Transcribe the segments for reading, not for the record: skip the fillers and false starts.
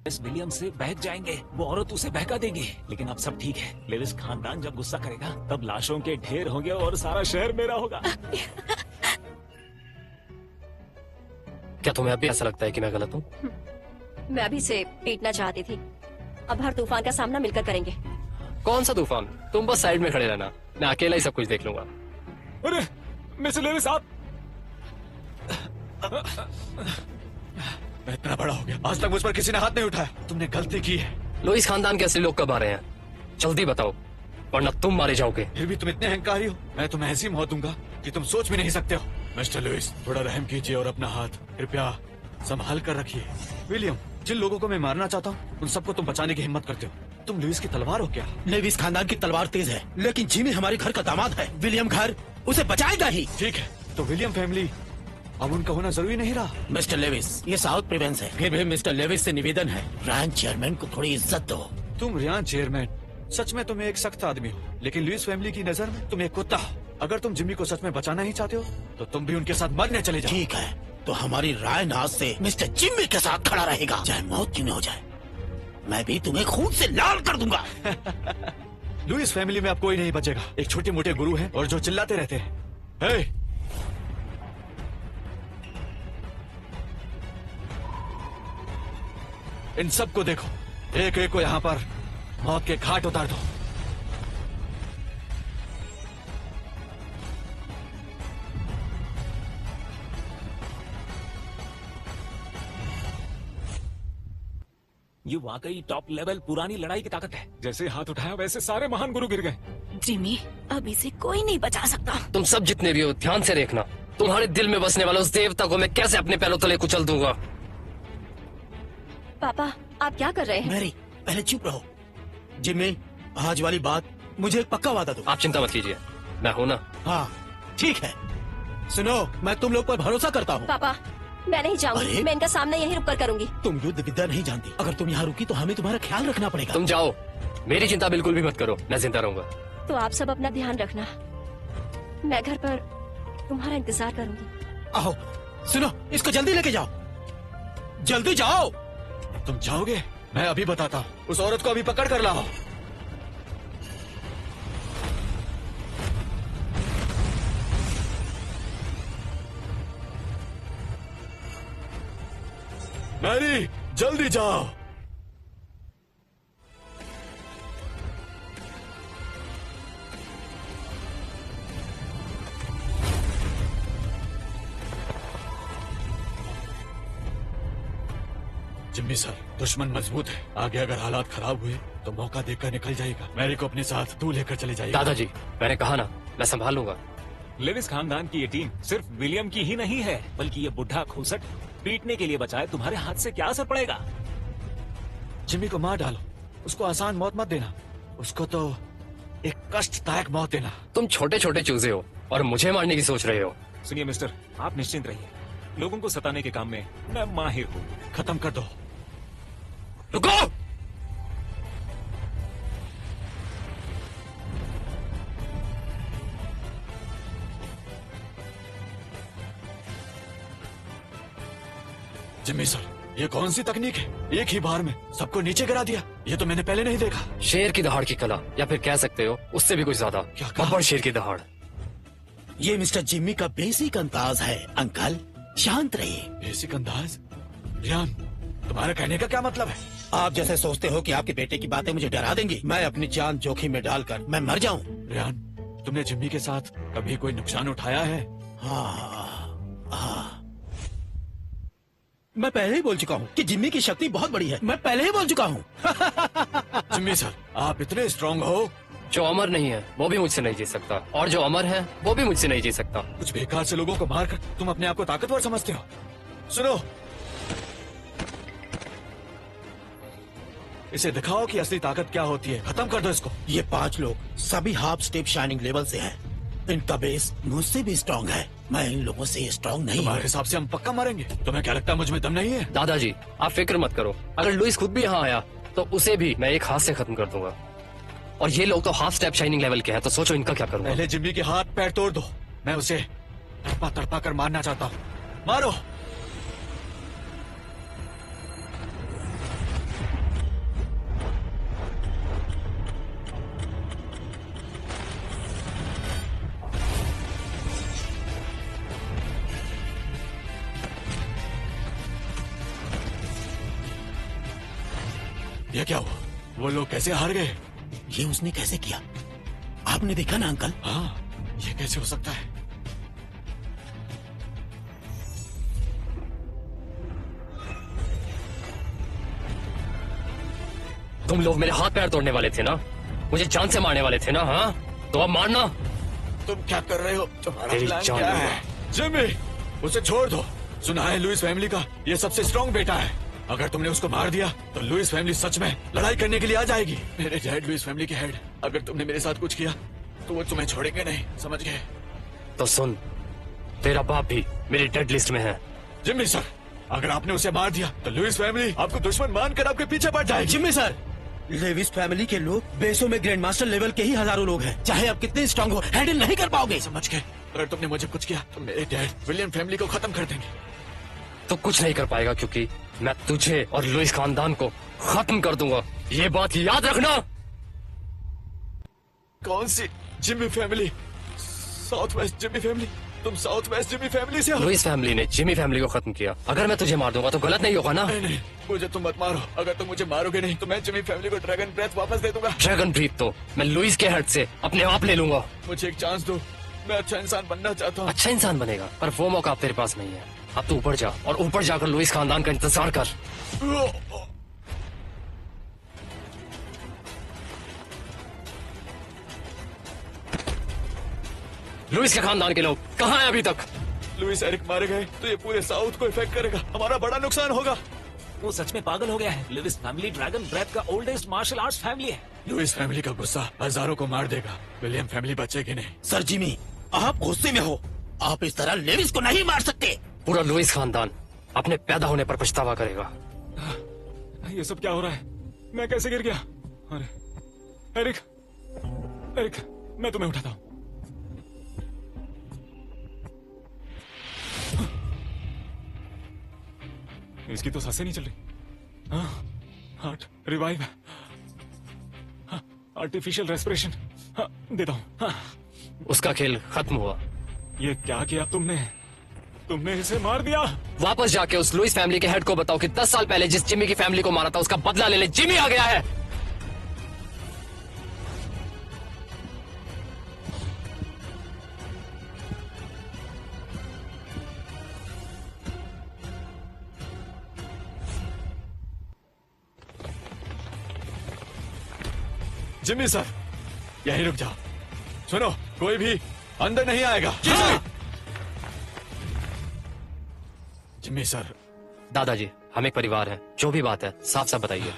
इस विलियम से बहक जाएंगे, वो औरत उसे बहका देगी। लेकिन अब सब ठीक है। लेविस खानदान जब गुस्सा करेगा तब लाशों के ढेर होंगे और सारा शहर मेरा होगा। क्या तुम्हें अभी ऐसा लगता है कि मैं गलत हूँ? मैं अभी से पीटना चाहती थी। अब हर तूफान का सामना मिलकर करेंगे। कौन सा तूफान? तुम बस साइड में खड़े रहना, मैं अकेला ही सब कुछ देख लूंगा। अरे मिस्टर लेविस, आप मैं इतना बड़ा हो गया, आज तक मुझ पर किसी ने हाथ नहीं उठाया। तुमने गलती की है। लुइस खानदान के असली लोग कब आ रहे हैं? जल्दी बताओ, वरना तुम मारे जाओगे। फिर भी तुम इतने अहंकारी हो। मैं तुम्हें ऐसी मौत दूंगा कि तुम सोच भी नहीं सकते हो। मिस्टर लुइस, थोड़ा रहम कीजिए और अपना हाथ कृपया संभाल कर रखिए। विलियम, जिन लोगों को मैं मारना चाहता हूँ उन सबको तुम बचाने की हिम्मत करते हो। तुम लुइस की तलवार हो क्या? लेविस खानदान की तलवार तेज है, लेकिन जिमी हमारे घर का दामाद है। विलियम घर उसे बचाएगा ही। ठीक है, तो विलियम फैमिली अब उनका होना जरूरी नहीं रहा। मिस्टर लेविस, ये साउथ प्रोविंस है। फिर भी मिस्टर लेविस से निवेदन है, रैन चेयरमैन को थोड़ी इज्जत दो। तुम रियान चेयरमैन, सच में तुम एक सख्त आदमी हो, लेकिन लुइस फैमिली की नजर में तुम एक कुत्ता हो। अगर तुम जिम्मी को सच में बचाना ही चाहते हो तो तुम भी उनके साथ मरने चले जाओ। ठीक है, तो हमारी रायन आज से मिस्टर जिम्मी के साथ खड़ा रहेगा, चाहे मौत क्यों न हो जाए। मैं भी तुम्हें खून से लाल कर दूंगा। लुइस फैमिली में अब कोई नहीं बचेगा। एक छोटे मोटे गुरु हैं और जो चिल्लाते रहते हैं। हे! इन सबको देखो, एक एक को यहाँ पर मौत के घाट उतार दो। ये वाकई टॉप लेवल पुरानी लड़ाई की ताकत है। जैसे हाथ उठाया वैसे सारे महान गुरु गिर गए। जिमी, अब इसे कोई नहीं बचा सकता। तुम सब जितने भी हो ध्यान से देखना, तुम्हारे दिल में बसने वाले उस देवता को मैं कैसे अपने पैरों तले कुचल दूंगा। पापा, आप क्या कर रहे हैं? मैरी, पहले चुप रहो। जिम्मी, आज वाली बात मुझे एक पक्का वादा दो। आप चिंता मत कीजिए, मैं हूं ना। हाँ ठीक है। सुनो, मैं तुम लोग पर भरोसा करता हूँ। पापा, मैं नहीं जाऊंगी। अरे? मैं इनका सामना यहीं रुक कर करूंगी। तुम युद्ध विद्या नहीं जानती। अगर तुम यहाँ रुकी तो हमें तुम्हारा ख्याल रखना पड़ेगा। तुम जाओ, मेरी चिंता बिल्कुल भी मत करो, मैं जिंदा रहूंगा। तो आप सब अपना ध्यान रखना। मैं घर पर तुम्हारा इंतजार करूंगी। आओ, सुनो, इसको जल्दी लेके जाओ, जल्दी जाओ। तुम जाओगे? मैं अभी बताता हूँ। उस औरत को अभी पकड़ कर लाओ। मैरी, जल्दी जाओ। जिम्मी सर, दुश्मन मजबूत है। आगे अगर हालात खराब हुए तो मौका देखकर निकल जाएगा। मैरी को अपने साथ तू लेकर चले जाएगा। दादाजी, मैंने कहा ना, मैं संभाल लूंगा। लेविस खानदान की ये टीम सिर्फ विलियम की ही नहीं है, बल्कि ये बुढ़ा खूसट पीटने के लिए बचाए। तुम्हारे हाथ से क्या असर पड़ेगा? जिम्मी को मार डालो, उसको आसान मौत मत देना। उसको तो एक कष्टदायक मौत देना। तुम छोटे छोटे चूजे हो और मुझे मारने की सोच रहे हो। सुनिए मिस्टर, आप निश्चिंत रहिए। लोगों को सताने के काम में मैं माहिर हूँ। खत्म कर दो। रुको! जिम्मी सर, ये कौन सी तकनीक है? एक ही बार में सबको नीचे गिरा दिया। ये तो मैंने पहले नहीं देखा। शेर की दहाड़ की कला, या फिर कह सकते हो उससे भी कुछ ज्यादा। क्या कहा? बब्बर शेर की दहाड़। ये मिस्टर जिम्मी का बेसिक अंदाज है अंकल, शांत रहिए। बेसिक अंदाज? रियान, तुम्हारा कहने का क्या मतलब है? आप जैसे सोचते हो कि आपके बेटे की बातें मुझे डरा देंगी? मैं अपनी जान जोखिम में डालकर मैं मर जाऊं? रियान, तुमने जिम्मी के साथ कभी कोई नुकसान उठाया है? हाँ, मैं पहले ही बोल चुका हूँ कि जिम्मी की शक्ति बहुत बड़ी है। मैं पहले ही बोल चुका हूँ। जिम्मी सर, आप इतने स्ट्रांग हो। जो अमर नहीं है वो भी मुझसे नहीं जीत सकता, और जो अमर है वो भी मुझसे नहीं जीत सकता। कुछ बेकार से लोगों को मारकर तुम अपने आप को ताकतवर समझते हो। सुनो, इसे दिखाओ कि असली ताकत क्या होती है। खत्म कर दो इसको। ये 5 लोग सभी हाफ स्टेप शाइनिंग लेवल से हैं। इनका बेस मुझसे भी स्ट्रांग है। मैं इन लोगों से स्ट्रांग नहीं तुम्हारे हूँ। हिसाब से हम पक्का मारेंगे। तुम्हें क्या लगता है मुझ में दम नहीं है? दादाजी, आप फिक्र मत करो, अगर लुइस खुद भी यहाँ आया तो उसे भी मैं एक हाथ से खत्म कर दूंगा। और ये लोग तो हाफ स्टेप शाइनिंग लेवल के हैं, तो सोचो इनका क्या करूंगा। पहले जिम्मी के हाथ पैर तोड़ दो। मैं उसे तड़पा तड़पा कर मारना चाहता हूँ। मारो। ये क्या हुआ? वो लोग कैसे हार गए? ये उसने कैसे किया? आपने देखा ना अंकल? हाँ, ये कैसे हो सकता है? तुम लोग मेरे हाथ पैर तोड़ने वाले थे ना, मुझे जान से मारने वाले थे ना, हाँ? तो अब मारना। तुम क्या कर रहे हो? तुम्हारा तेरी प्लान जान क्या लूंगा। है? जिमी, उसे छोड़ दो। सुना है लुइस फैमिली का ये सबसे स्ट्रॉन्ग बेटा है। अगर तुमने उसको मार दिया तो लुइस फैमिली सच में लड़ाई करने के लिए आ जाएगी। मेरे डैड लुइस फैमिली के हेड, अगर तुमने मेरे साथ कुछ किया तो वो तुम्हें छोड़ेंगे नहीं, समझ गए? तो सुन, तेरा बाप भी मेरी डेड लिस्ट में है। जिम्मी सर, अगर आपने उसे मार दिया तो लुइस फैमिली आपको दुश्मन मानकर आपके पीछे पड़ जाएगी। जिम्मी सर, लेविस फैमिली के लोग बेसों में ग्रैंड मास्टर लेवल के ही हजारों लोग हैं। चाहे आप कितने स्ट्रांग हो, हैंडल नहीं कर पाओगे। समझ गए? अगर तुमने मुझे कुछ किया तो मेरे डैड विलियम फैमिली को खत्म कर देंगे। तो कुछ नहीं कर पाएगा क्योंकि मैं तुझे और लुइस खानदान को खत्म कर दूंगा। ये बात याद रखना। कौन सी Jimmy family? South west Jimmy family? तुम साउथ वेस्ट जिम्मी फैमिली से हो? लुइस फैमिली ने जिमी फैमिली को खत्म किया। अगर मैं तुझे मार दूंगा तो गलत नहीं होगा ना? नहीं नहीं, मुझे तुम मत मारो। अगर तुम मुझे मारोगे नहीं तो मैं जिम्मी फैमिली को ड्रैगन ब्रेथ वापस दे दूंगा। ड्रैगन ब्रीथ तो मैं लुइस के हेड से अपने आप ले लूंगा। मुझे एक चांस दो, मैं अच्छा इंसान बनना चाहता हूँ। अच्छा इंसान बनेगा, पर वो मौका अब तेरे पास नहीं है। अब तू ऊपर जा और ऊपर जाकर लुइस खानदान का इंतजार कर। लुइस के खानदान के लोग कहाँ हैं अभी तक? लुइस एरिक मारे गए तो ये पूरे साउथ को इफेक्ट करेगा, हमारा बड़ा नुकसान होगा। वो सच में पागल हो गया है। लिविस फैमिली ड्रैगन ब्रेथ का ओल्डेस्ट मार्शल आर्ट्स फैमिली है। लुइस फैमिली का गुस्सा हजारों को मार देगा, विलियम फैमिली बचेगी नहीं। सर जिमी, आप गुस्से में हो। आप इस तरह लेविस को नहीं मार सकते। पूरा लुइस खानदान अपने पैदा होने पर पछतावा करेगा। ये सब क्या हो रहा है? मैं कैसे गिर गया? अरे एरिक, एरिक, मैं तुम्हें उठाता हूँ। इसकी तो सांसें नहीं चल रही। हाँ, हार्ट रिवाइव, हाँ, आर्टिफिशियल रेस्पिरेशन, हाँ, देता हूँ। हाँ। उसका खेल खत्म हुआ। ये क्या किया तुमने? तुमने इसे मार दिया। वापस जाके उस लुइस फैमिली के हेड को बताओ कि 10 साल पहले जिस जिमी की फैमिली को मारा था उसका बदला लेने जिमी आ गया है। जिम्मी सर, यहीं रुक जाओ। सुनो, कोई भी अंदर नहीं आएगा। जिम्मी सर। दादाजी, हम एक परिवार हैं। जो भी बात है साफ साफ बताइए।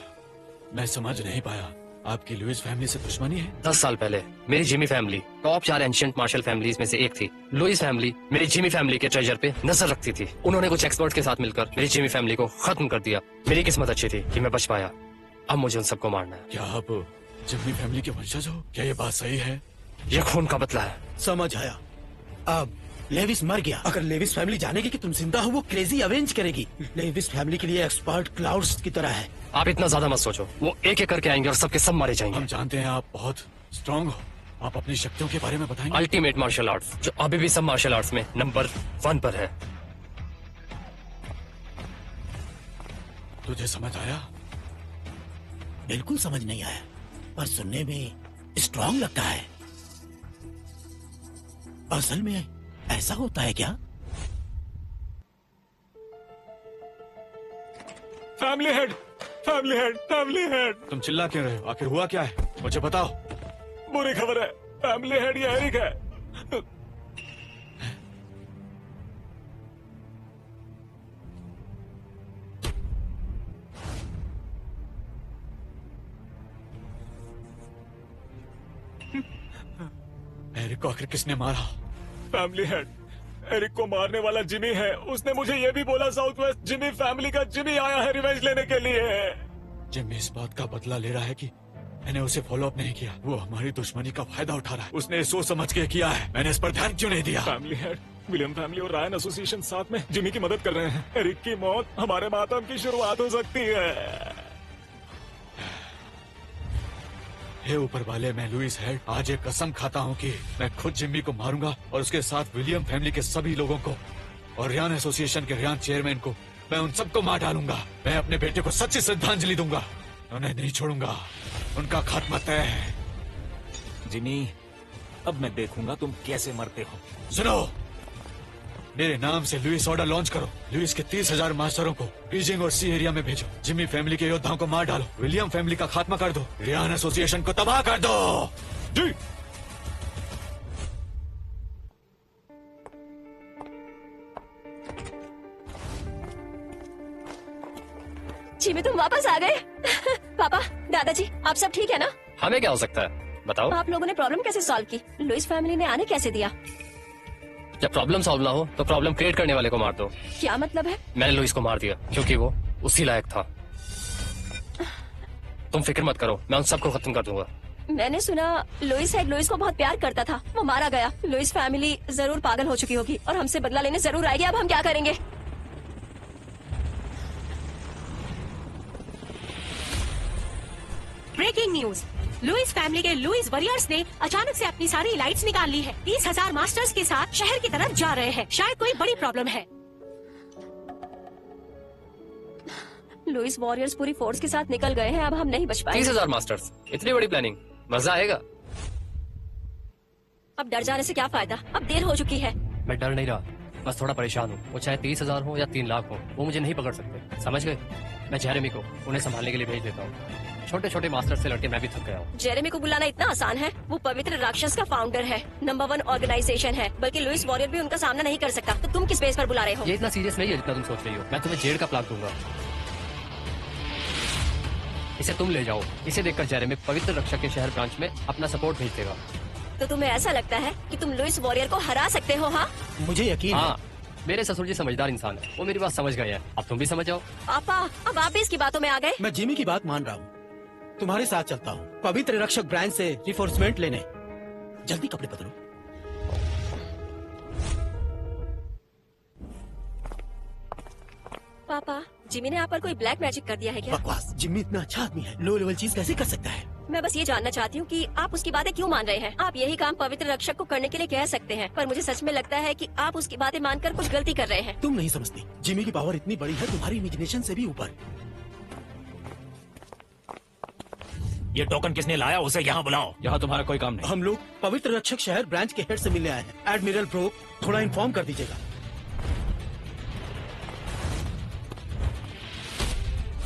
मैं समझ नहीं पाया, आपकी लुइस फैमिली से दुश्मनी है? 10 साल पहले मेरी Jimmy family top 4 ancient martial families में से एक थी। लुइस फैमिली मेरी जिमी फैमिली के ट्रेजर पे नजर रखती थी। उन्होंने कुछ एक्सपर्ट के साथ मिलकर मेरी जिमी फैमिली को खत्म कर दिया। मेरी किस्मत अच्छी थी कि मैं बच पाया। अब मुझे उन सबको मारना है। क्या आप जिम्मी फैमिली के वंशज हो? क्या ये बात सही है? यह खून का बदला है। समझ आया। अब लेविस मर गया। अगर लेविस फैमिली जानेगी कि तुम जिंदा हो, वो क्रेजी अवेंज करेगी। लेविस फैमिली के लिए एक्सपर्ट क्लाउड्स की तरह है। आप इतना ज्यादा मत सोचो। वो एक एक करके आएंगे और सबके सब मारे जाएंगे। हम जानते हैं आप बहुत स्ट्रांग हो। आप अपनी शक्तियों के बारे में बताएंगे? अल्टीमेट मार्शल आर्ट्स, जो अभी भी सब मार्शल आर्ट्स में नंबर 1 पर है। तुझे समझ आया? बिल्कुल समझ नहीं आया, पर सुनने में स्ट्रांग लगता है। असल में ऐसा होता है क्या? Family head, family head, family head. तुम चिल्ला क्यों रहे हो? आखिर हुआ क्या है? मुझे बताओ। बुरी खबर है, फैमिली हेड ये एरिक है। एरिक को आखिर किसने मारा? फैमिली हेड, एरिक को मारने वाला जिमी है। उसने मुझे ये भी बोला साउथ वेस्ट जिमी फैमिली का जिमी आया है रिवेंज लेने के लिए। जिम्मी इस बात का बदला ले रहा है कि मैंने उसे फॉलो अप नहीं किया। वो हमारी दुश्मनी का फायदा उठा रहा है। उसने सोच समझ के किया है। मैंने इस पर ध्यान क्यों नहीं दिया? फैमिली हेड, विलियम फैमिली और रायन एसोसिएशन साथ में जिमी की मदद कर रहे हैं। एरिक की मौत हमारे मातम की शुरुआत हो सकती है। हे ऊपर वाले, मैं लुइस हेड आज एक कसम खाता हूँ कि मैं खुद जिम्मी को मारूंगा और उसके साथ विलियम फैमिली के सभी लोगों को और रियान एसोसिएशन के रियान चेयरमैन को, मैं उन सबको मार डालूंगा। मैं अपने बेटे को सच्ची श्रद्धांजलि दूंगा। उन्हें नहीं छोड़ूंगा, उनका खात्मा तय है। जिमी, अब मैं देखूंगा तुम कैसे मरते हो। सुनो, मेरे नाम से लुइस ऑर्डर लॉन्च करो। लुइस के 30,000 मास्टरों को बीजिंग और सी एरिया में भेजो। जिमी फैमिली के योद्धाओं को मार डालो। विलियम फैमिली का खात्मा कर दो। रियान एसोसिएशन को तबाह कर दो। जी। जिमी तुम वापस आ गए। पापा, दादाजी, आप सब ठीक है ना? हमें क्या हो सकता है बताओ। आप लोगों ने प्रॉब्लम कैसे सॉल्व की? लुइस फैमिली ने आने कैसे दिया? जब प्रॉब्लम सॉल्व ना हो तो प्रॉब्लम क्रिएट करने वाले को मार दो। क्या मतलब है? मैंने लुइस को मार दिया क्योंकि वो उसी लायक था। तुम फिक्र मत करो, मैं उन सबको खत्म कर दूंगा। मैंने सुना लुइस को बहुत प्यार करता था, वो मारा गया। लुइस फैमिली जरूर पागल हो चुकी होगी और हमसे बदला लेने जरूर आएगी। अब हम क्या करेंगे? ब्रेकिंग न्यूज, लुइस फैमिली के लुइस वॉरियर्स ने अचानक से अपनी सारी लाइट्स निकाल ली है। 30,000 मास्टर्स के साथ शहर की तरफ जा रहे हैं। शायद कोई बड़ी प्रॉब्लम है। लुइस वॉरियर्स पूरी फोर्स के साथ निकल गए हैं। अब हम नहीं बच पाएंगे। 30,000 मास्टर्स, इतनी बड़ी प्लानिंग, मजा आएगा। अब डर जाने से क्या फायदा? अब देर हो चुकी है। मैं डर नहीं रहा, बस थोड़ा परेशान हूँ। वो चाहे 30,000 हो या 3 लाख हो, वो मुझे नहीं पकड़ सकते, समझ गए? मैं जेरेमी को उन्हें संभालने के लिए भेज देता हूँ। छोटे छोटे मास्टर से लड़के मैं भी थक गया हूँ। जेरेमी को बुलाना इतना आसान है? वो पवित्र राक्षस का फाउंडर है, नंबर 1 ऑर्गेनाइजेशन है, बल्कि लुइस वॉरियर भी उनका सामना नहीं कर सकता। तो तुम किस बेस पर बुला रहे हो? ये इतना सीरियस नहीं है जितना तुम सोच रही हो। मैं तुम्हें जेड का प्लान दूंगा, इसे तुम ले जाओ। इसे देखकर जेरेमी पवित्र रक्षक के शहर ब्रांच में अपना सपोर्ट भेज देगा। तो तुम्हें ऐसा लगता है कि तुम लुइस वॉरियर को हरा सकते हो? हाँ, मुझे यकीन है। हाँ, मेरे ससुर जी समझदार इंसान है, वो मेरी बात समझ गए हैं। अब तुम भी समझ जाओ। पापा, अब आप भी इसकी बातों में आ गए। मैं जिमी की बात मान रहा हूँ, तुम्हारे साथ चलता हूँ पवित्र रक्षक ब्रांच से रिफोर्समेंट लेने। जल्दी कपड़े बदलो। पापा, जिमी ने आप पर कोई ब्लैक मैजिक कर दिया है क्या? बकवास, जिमी इतना अच्छा आदमी है, लो लेवल चीज कैसे कर सकता है? मैं बस ये जानना चाहती हूँ कि आप उसकी बातें क्यों मान रहे हैं। आप यही काम पवित्र रक्षक को करने के लिए कह सकते हैं, पर मुझे सच में लगता है कि आप उसकी बातें मानकर कुछ गलती कर रहे हैं। तुम नहीं समझती, जिमी की पावर इतनी बड़ी है, तुम्हारी इमेजिनेशन से भी ऊपर। ये टोकन किसने लाया? उसे यहाँ बुलाओ। यहाँ तुम्हारा कोई काम नहीं। हम लोग पवित्र रक्षक शहर ब्रांच के हेड से मिलने आए हैं। एडमिरल ब्रोक, थोड़ा इन्फॉर्म कर दीजिएगा।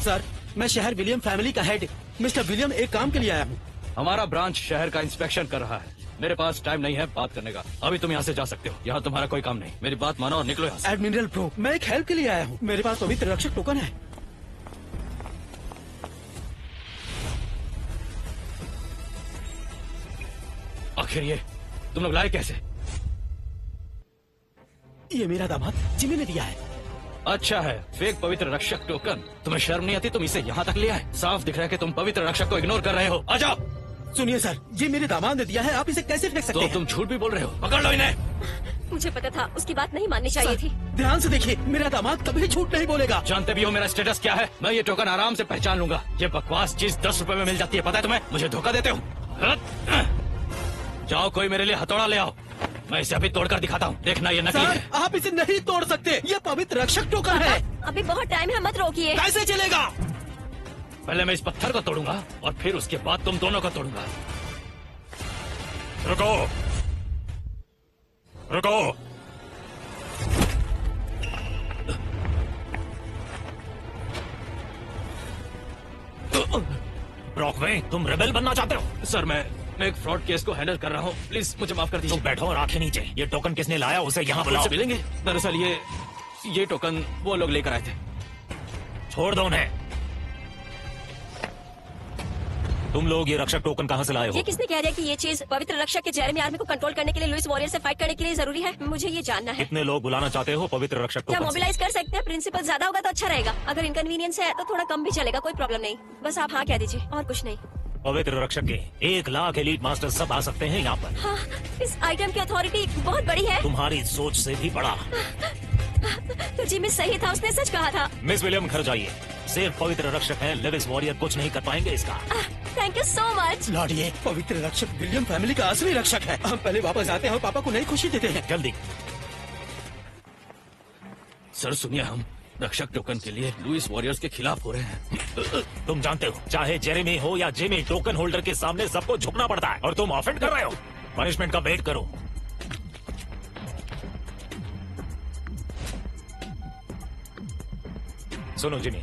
सर, मैं शहर विलियम फैमिली का हेड मिस्टर विलियम एक काम के लिए आया हूँ। हमारा ब्रांच शहर का इंस्पेक्शन कर रहा है। मेरे पास टाइम नहीं है बात करने का। अभी तुम यहाँ से जा सकते हो, यहाँ तुम्हारा कोई काम नहीं। मेरी बात मानो और निकलो यहाँ से। एडमिरल ब्रोक, मैं एक हेल्प के लिए आया हूँ। मेरे पास पवित्र रक्षक टोकन है। आखिर ये तुम लोग लाए कैसे? ये मेरा दामाद जिमी ने दिया है। अच्छा है, फेक पवित्र रक्षक टोकन। तुम्हें शर्म नहीं आती? तुम इसे यहाँ तक ले आए। साफ दिख रहा है कि तुम पवित्र रक्षक को इग्नोर कर रहे हो। आ जाओ। सुनिए सर, जी मेरे दामाद ने दिया है, आप इसे कैसे फेंक सकते तो हैं? तुम झूठ भी बोल रहे हो। पकड़ लो इन्हें। मुझे पता था, उसकी बात नहीं माननी चाहिए थी। ध्यान से देखिए, मेरा दामाद कभी झूठ नहीं बोलेगा। जानते भी हो मेरा स्टेटस क्या है? मैं ये टोकन आराम से पहचान लूंगा। ये बकवास चीज 10 रुपए में मिल जाती है, पता है तुम्हें? मुझे धोखा देते हो। जाओ, कोई मेरे लिए हथौड़ा ले आओ, मैं इसे अभी तोड़कर दिखाता हूँ। देखना ये नकली सर, है। आप इसे नहीं तोड़ सकते, ये पवित्र रक्षक टोकन है। अभी बहुत टाइम है, मत रोकिए। कैसे चलेगा? पहले मैं इस पत्थर को तोड़ूंगा और फिर उसके बाद तुम दोनों को तोड़ूंगा। रुको, रुको। ब्रॉकवे, तुम रेबेल बनना चाहते हो? सर, मैं एक फ्रॉड केस को हैंडल कर रहा हूँ। प्लीज मुझे माफ कर दीजिए। तुम बैठो और आंखें नीचे। ये टोकन किसने लाया? उसे यहाँ बुलाओ। मुझसे मिलेंगे? दरअसल ये टोकन वो लोग लेकर आए थे। छोड़ दो उन्हें। तुम लोग ये रक्षक टोकन कहाँ से लाए हो? ये किसने कह दिया कि ये चीज पवित्र रक्षक के जेरेमी आर्मी को कंट्रोल करने के लिए लुइस वॉरियर से फाइट करने के लिए जरूरी है? मुझे ये जानना है। कितने लोग बुलाना चाहते हो पवित्र रक्षक क्या टोकन से? मोबिलाइज कर सकते हैं? प्रिंसिपल ज्यादा होगा तो अच्छा रहेगा। अगर इनकन्वीनियंस है तो थोड़ा कम भी चलेगा, कोई प्रॉब्लम नहीं। बस आप हाँ कह दीजिए और कुछ नहीं। पवित्र रक्षक के 1 लाख एलीट मास्टर सब आ सकते हैं यहाँ पर। हाँ, इस आइटम की अथॉरिटी बहुत बड़ी है। तुम्हारी सोच से भी बड़ा। तो जिमी सही था, उसने सच कहा था। मिस विलियम, घर जाइए। सिर्फ पवित्र रक्षक है, लेविस वॉरियर कुछ नहीं कर पाएंगे इसका। Thank you so much. Lord, ये पवित्र रक्षक विलियम फैमिली का असली रक्षक है। हम पहले वापस आते हैं और पापा को नई खुशी देते हैं। जल्दी। सर सुनिए, रक्षक टोकन के लिए लुइस वॉरियर्स के खिलाफ हो रहे हैं। तुम जानते हो, चाहे जेरेमी हो या जिमी, टोकन होल्डर के सामने सबको झुकना पड़ता है और तुम ऑफेंड कर रहे हो। पनिशमेंट का वेट करो। सुनो जिमी,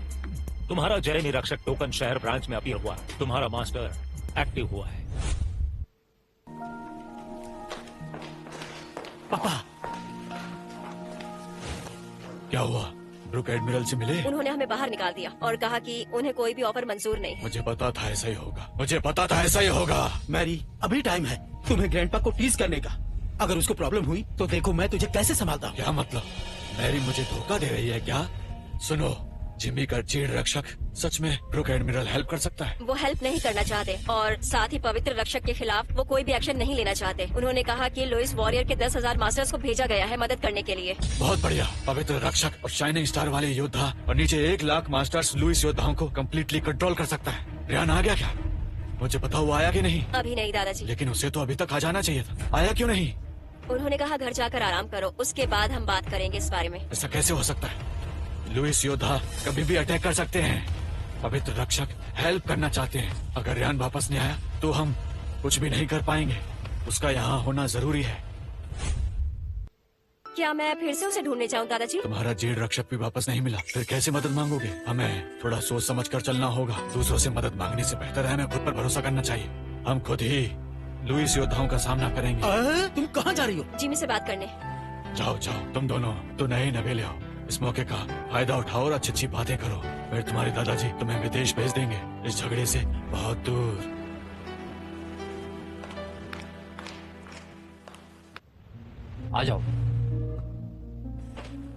तुम्हारा जेरेमी रक्षक टोकन शहर ब्रांच में अपीयर हुआ। तुम्हारा मास्टर एक्टिव हुआ है। पापा, क्या हुआ? ब्रुक एडमिरल से मिले? उन्होंने हमें बाहर निकाल दिया और कहा कि उन्हें कोई भी ऑफर मंजूर नहीं है। मुझे पता था ऐसा ही होगा, मुझे पता था ऐसा ही होगा। मैरी, अभी टाइम है तुम्हें ग्रैंडपा को टीज करने का। अगर उसको प्रॉब्लम हुई तो देखो मैं तुझे कैसे संभालता हूँ। क्या मतलब? मैरी मुझे धोखा दे रही है क्या? सुनो, जिमी का जेल रक्षक सच में ब्रुक एडमिरल हेल्प कर सकता है? वो हेल्प नहीं करना चाहते और साथ ही पवित्र रक्षक के खिलाफ वो कोई भी एक्शन नहीं लेना चाहते। उन्होंने कहा कि लुइस वॉरियर के 10,000 मास्टर्स को भेजा गया है मदद करने के लिए। बहुत बढ़िया। पवित्र रक्षक और शाइनिंग स्टार वाले योद्धा और नीचे 1,00,000 मास्टर्स लुइस योद्धाओं को कम्प्लीटली कंट्रोल कर सकता है। रियान आ गया क्या? मुझे पता हुआ आया कि नहीं? अभी नहीं दादाजी। लेकिन उसे तो अभी तक आ जाना चाहिए था, आया क्यों नहीं? उन्होंने कहा घर जाकर आराम करो, उसके बाद हम बात करेंगे इस बारे में। ऐसा कैसे हो सकता है? लुइस योद्धा कभी भी अटैक कर सकते हैं। पवित्र रक्षक हेल्प करना चाहते हैं। अगर रियान वापस नहीं आया तो हम कुछ भी नहीं कर पाएंगे। उसका यहाँ होना जरूरी है। क्या मैं फिर से उसे ढूंढने जाऊँ दादाजी? तुम्हारा जेल रक्षक भी वापस नहीं मिला, फिर कैसे मदद मांगोगे? हमें थोड़ा सोच समझ कर चलना होगा। दूसरों से मदद मांगने से बेहतर है हमें खुद पर भरोसा करना चाहिए। हम खुद ही लुइस योद्धाओं का सामना करेंगे। तुम कहाँ जा रही हो? जिमी से बात करने। जाओ जाओ, तुम दोनों तो नए नवेले हो। इस मौके का फायदा उठाओ और अच्छी अच्छी बातें करो। फिर तुम्हारे दादाजी तुम्हें विदेश भेज देंगे, इस झगड़े से बहुत दूर। आ जाओ।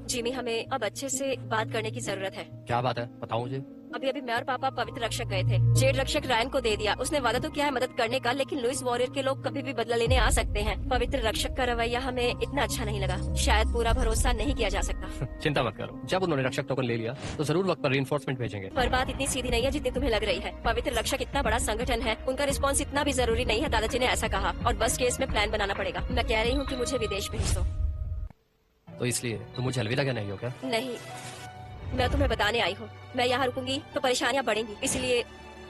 जिमी, हमें अब अच्छे से बात करने की जरूरत है। क्या बात है, बताओ मुझे। अभी अभी मैं और पापा पवित्र रक्षक गए थे। जेड रक्षक रायन को दे दिया। उसने वादा तो किया है मदद करने का, लेकिन लुइस वॉरियर के लोग कभी भी बदला लेने आ सकते हैं। पवित्र रक्षक का रवैया हमें इतना अच्छा नहीं लगा। शायद पूरा भरोसा नहीं किया जा सकता। चिंता मत करो, जब उन्होंने रक्षक टोकन ले लिया तो जरूर वक्त पर रीइंफोर्समेंट भेजेंगे। पर बात इतनी सीधी नहीं है जितनी तुम्हें लग रही है। पवित्र रक्षक इतना बड़ा संगठन है, उनका रिस्पॉन्स इतना भी जरूरी नहीं है। दादाजी ने ऐसा कहा और बस केस में प्लान बनाना पड़ेगा। मैं कह रही हूँ कि मुझे विदेश भेज दो। तो इसलिए तुम मुझे अलविदा कहना ही हो क्या? नहीं, मैं तुम्हें बताने आई हूँ। मैं यहाँ रुकूंगी तो परेशानियाँ बढ़ेंगी, इसलिए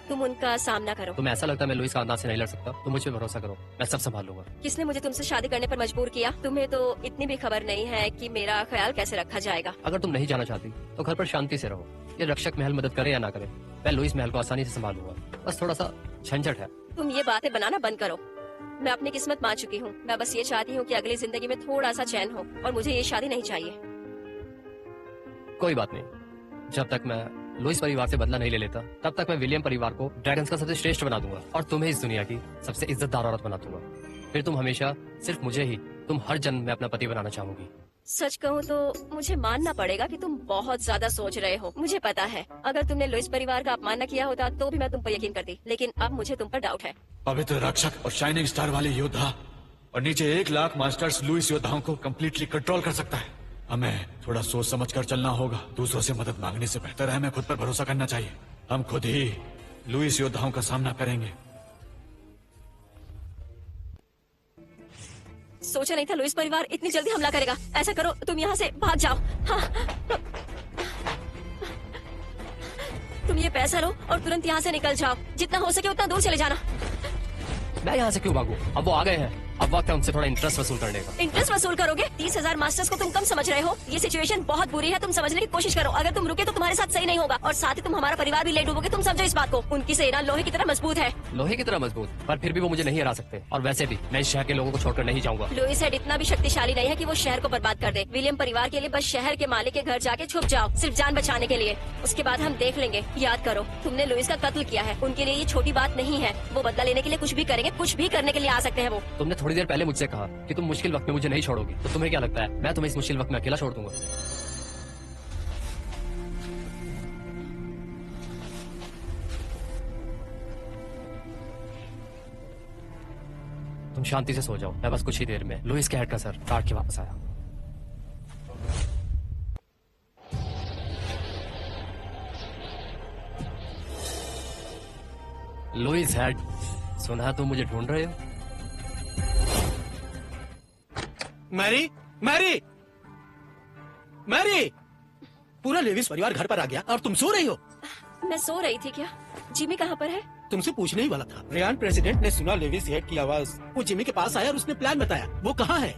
तुम उनका सामना करो। तुम्हें ऐसा लगता है मैं लुइस खानदान से नहीं लड़ सकता? तुम मुझ पे भरोसा करो, मैं सब संभाल लूंगा। किसने मुझे तुमसे शादी करने पर मजबूर किया? तुम्हें तो इतनी भी खबर नहीं है कि मेरा ख्याल कैसे रखा जाएगा। अगर तुम नहीं जाना चाहती तो घर पर शांति से रहो। ये रक्षक महल मदद करे या ना करे, मैं लुइस महल को आसानी से संभाल लूंगा। बस थोड़ा सा झंझट है। तुम ये बातें बनाना बंद करो। मैं अपनी किस्मत मान चुकी हूँ। मैं बस ये चाहती हूँ कि अगली जिंदगी में थोड़ा सा चैन हो और मुझे ये शादी नहीं चाहिए। कोई बात नहीं, जब तक मैं लुइस परिवार से बदला नहीं ले लेता तब तक मैं विलियम परिवार को ड्रैगन्स का सबसे श्रेष्ठ बना दूंगा और तुम्हें इस दुनिया की सबसे इज्जतदार औरत बना दूंगा। फिर तुम हमेशा सिर्फ मुझे ही, तुम हर जन्म में अपना पति बनाना चाहोगी। सच कहूँ तो मुझे मानना पड़ेगा कि तुम बहुत ज्यादा सोच रहे हो। मुझे पता है अगर तुमने लुइस परिवार का अपमान न किया होता तो भी मैं तुम पर यकीन करती, लेकिन अब मुझे तुम पर डाउट है। पवित्र रक्षक और शाइनिंग स्टार वाले योद्धा और नीचे 1,00,000 मास्टर्स लुइस योद्धाओं को कम्प्लीटली कंट्रोल कर सकता है। हमें थोड़ा सोच समझ कर चलना होगा। दूसरों से मदद मांगने से बेहतर है हमें खुद पर भरोसा करना चाहिए। हम खुद ही लुइस योद्धाओं का सामना करेंगे। सोचा नहीं था लुइस परिवार इतनी जल्दी हमला करेगा। ऐसा करो, तुम यहाँ से भाग जाओ। हाँ। तुम ये पैसा लो और तुरंत यहाँ से निकल जाओ। जितना हो सके उतना दूर चले जाना। मैं यहाँ से क्यों भागूं? अब वो आ गए हैं, अब वक्त है उनसे थोड़ा इंटरेस्ट वसूल करने का। इंटरेस्ट वसूल करोगे? 30,000 मास्टर्स को तुम कम समझ रहे हो। ये सिचुएशन बहुत बुरी है, तुम समझने की कोशिश करो। अगर तुम रुके तो तुम्हारे साथ सही नहीं होगा और साथ ही तुम हमारा परिवार भी ले डूबोगे। तुम समझो इस बात को। उनकी सेना लोहे की तरह मजबूत है। लोहे की तरह मजबूत, पर फिर भी वो मुझे नहीं हरा सकते। और वैसे भी मैं इस शहर के लोगों को छोड़कर नहीं जाऊंगा। लुइस हेड इतना भी शक्तिशाली नहीं है कि वो शहर को बर्बाद कर दे। विलियम परिवार के लिए बस शहर के मालिक के घर जाके छुप जाओ, सिर्फ जान बचाने के लिए। उसके बाद हम देख लेंगे। याद करो, तुमने लुइस का कत्ल किया है। उनके लिए ये छोटी बात नहीं है। वो बदला लेने के लिए कुछ भी करेंगे, कुछ भी करने के लिए आ सकते हैं वो। तुमने थोड़ी देर पहले मुझसे कहा कि तुम मुश्किल वक्त में मुझे नहीं छोड़ोगी, तो तुम्हें क्या लगता है मैं तुम्हें इस मुश्किल वक्त में अकेला छोड़ दूंगा? तुम शांति से सो जाओ। मैं बस कुछ ही देर में लुइस के हेड का सर काट के वापस आया। लुइस हेड, सुना तुम मुझे ढूंढ रहे हो? मैरी, मैरी, मैरी, पूरा लेविस परिवार घर पर आ गया और तुम सो रही हो। मैं सो रही थी क्या? जिमी कहाँ पर है? तुमसे पूछने ही वाला था। रेयान प्रेसिडेंट ने सुना लेविस हेड की आवाज, वो जिमी के पास आया और उसने प्लान बताया। वो कहाँ है?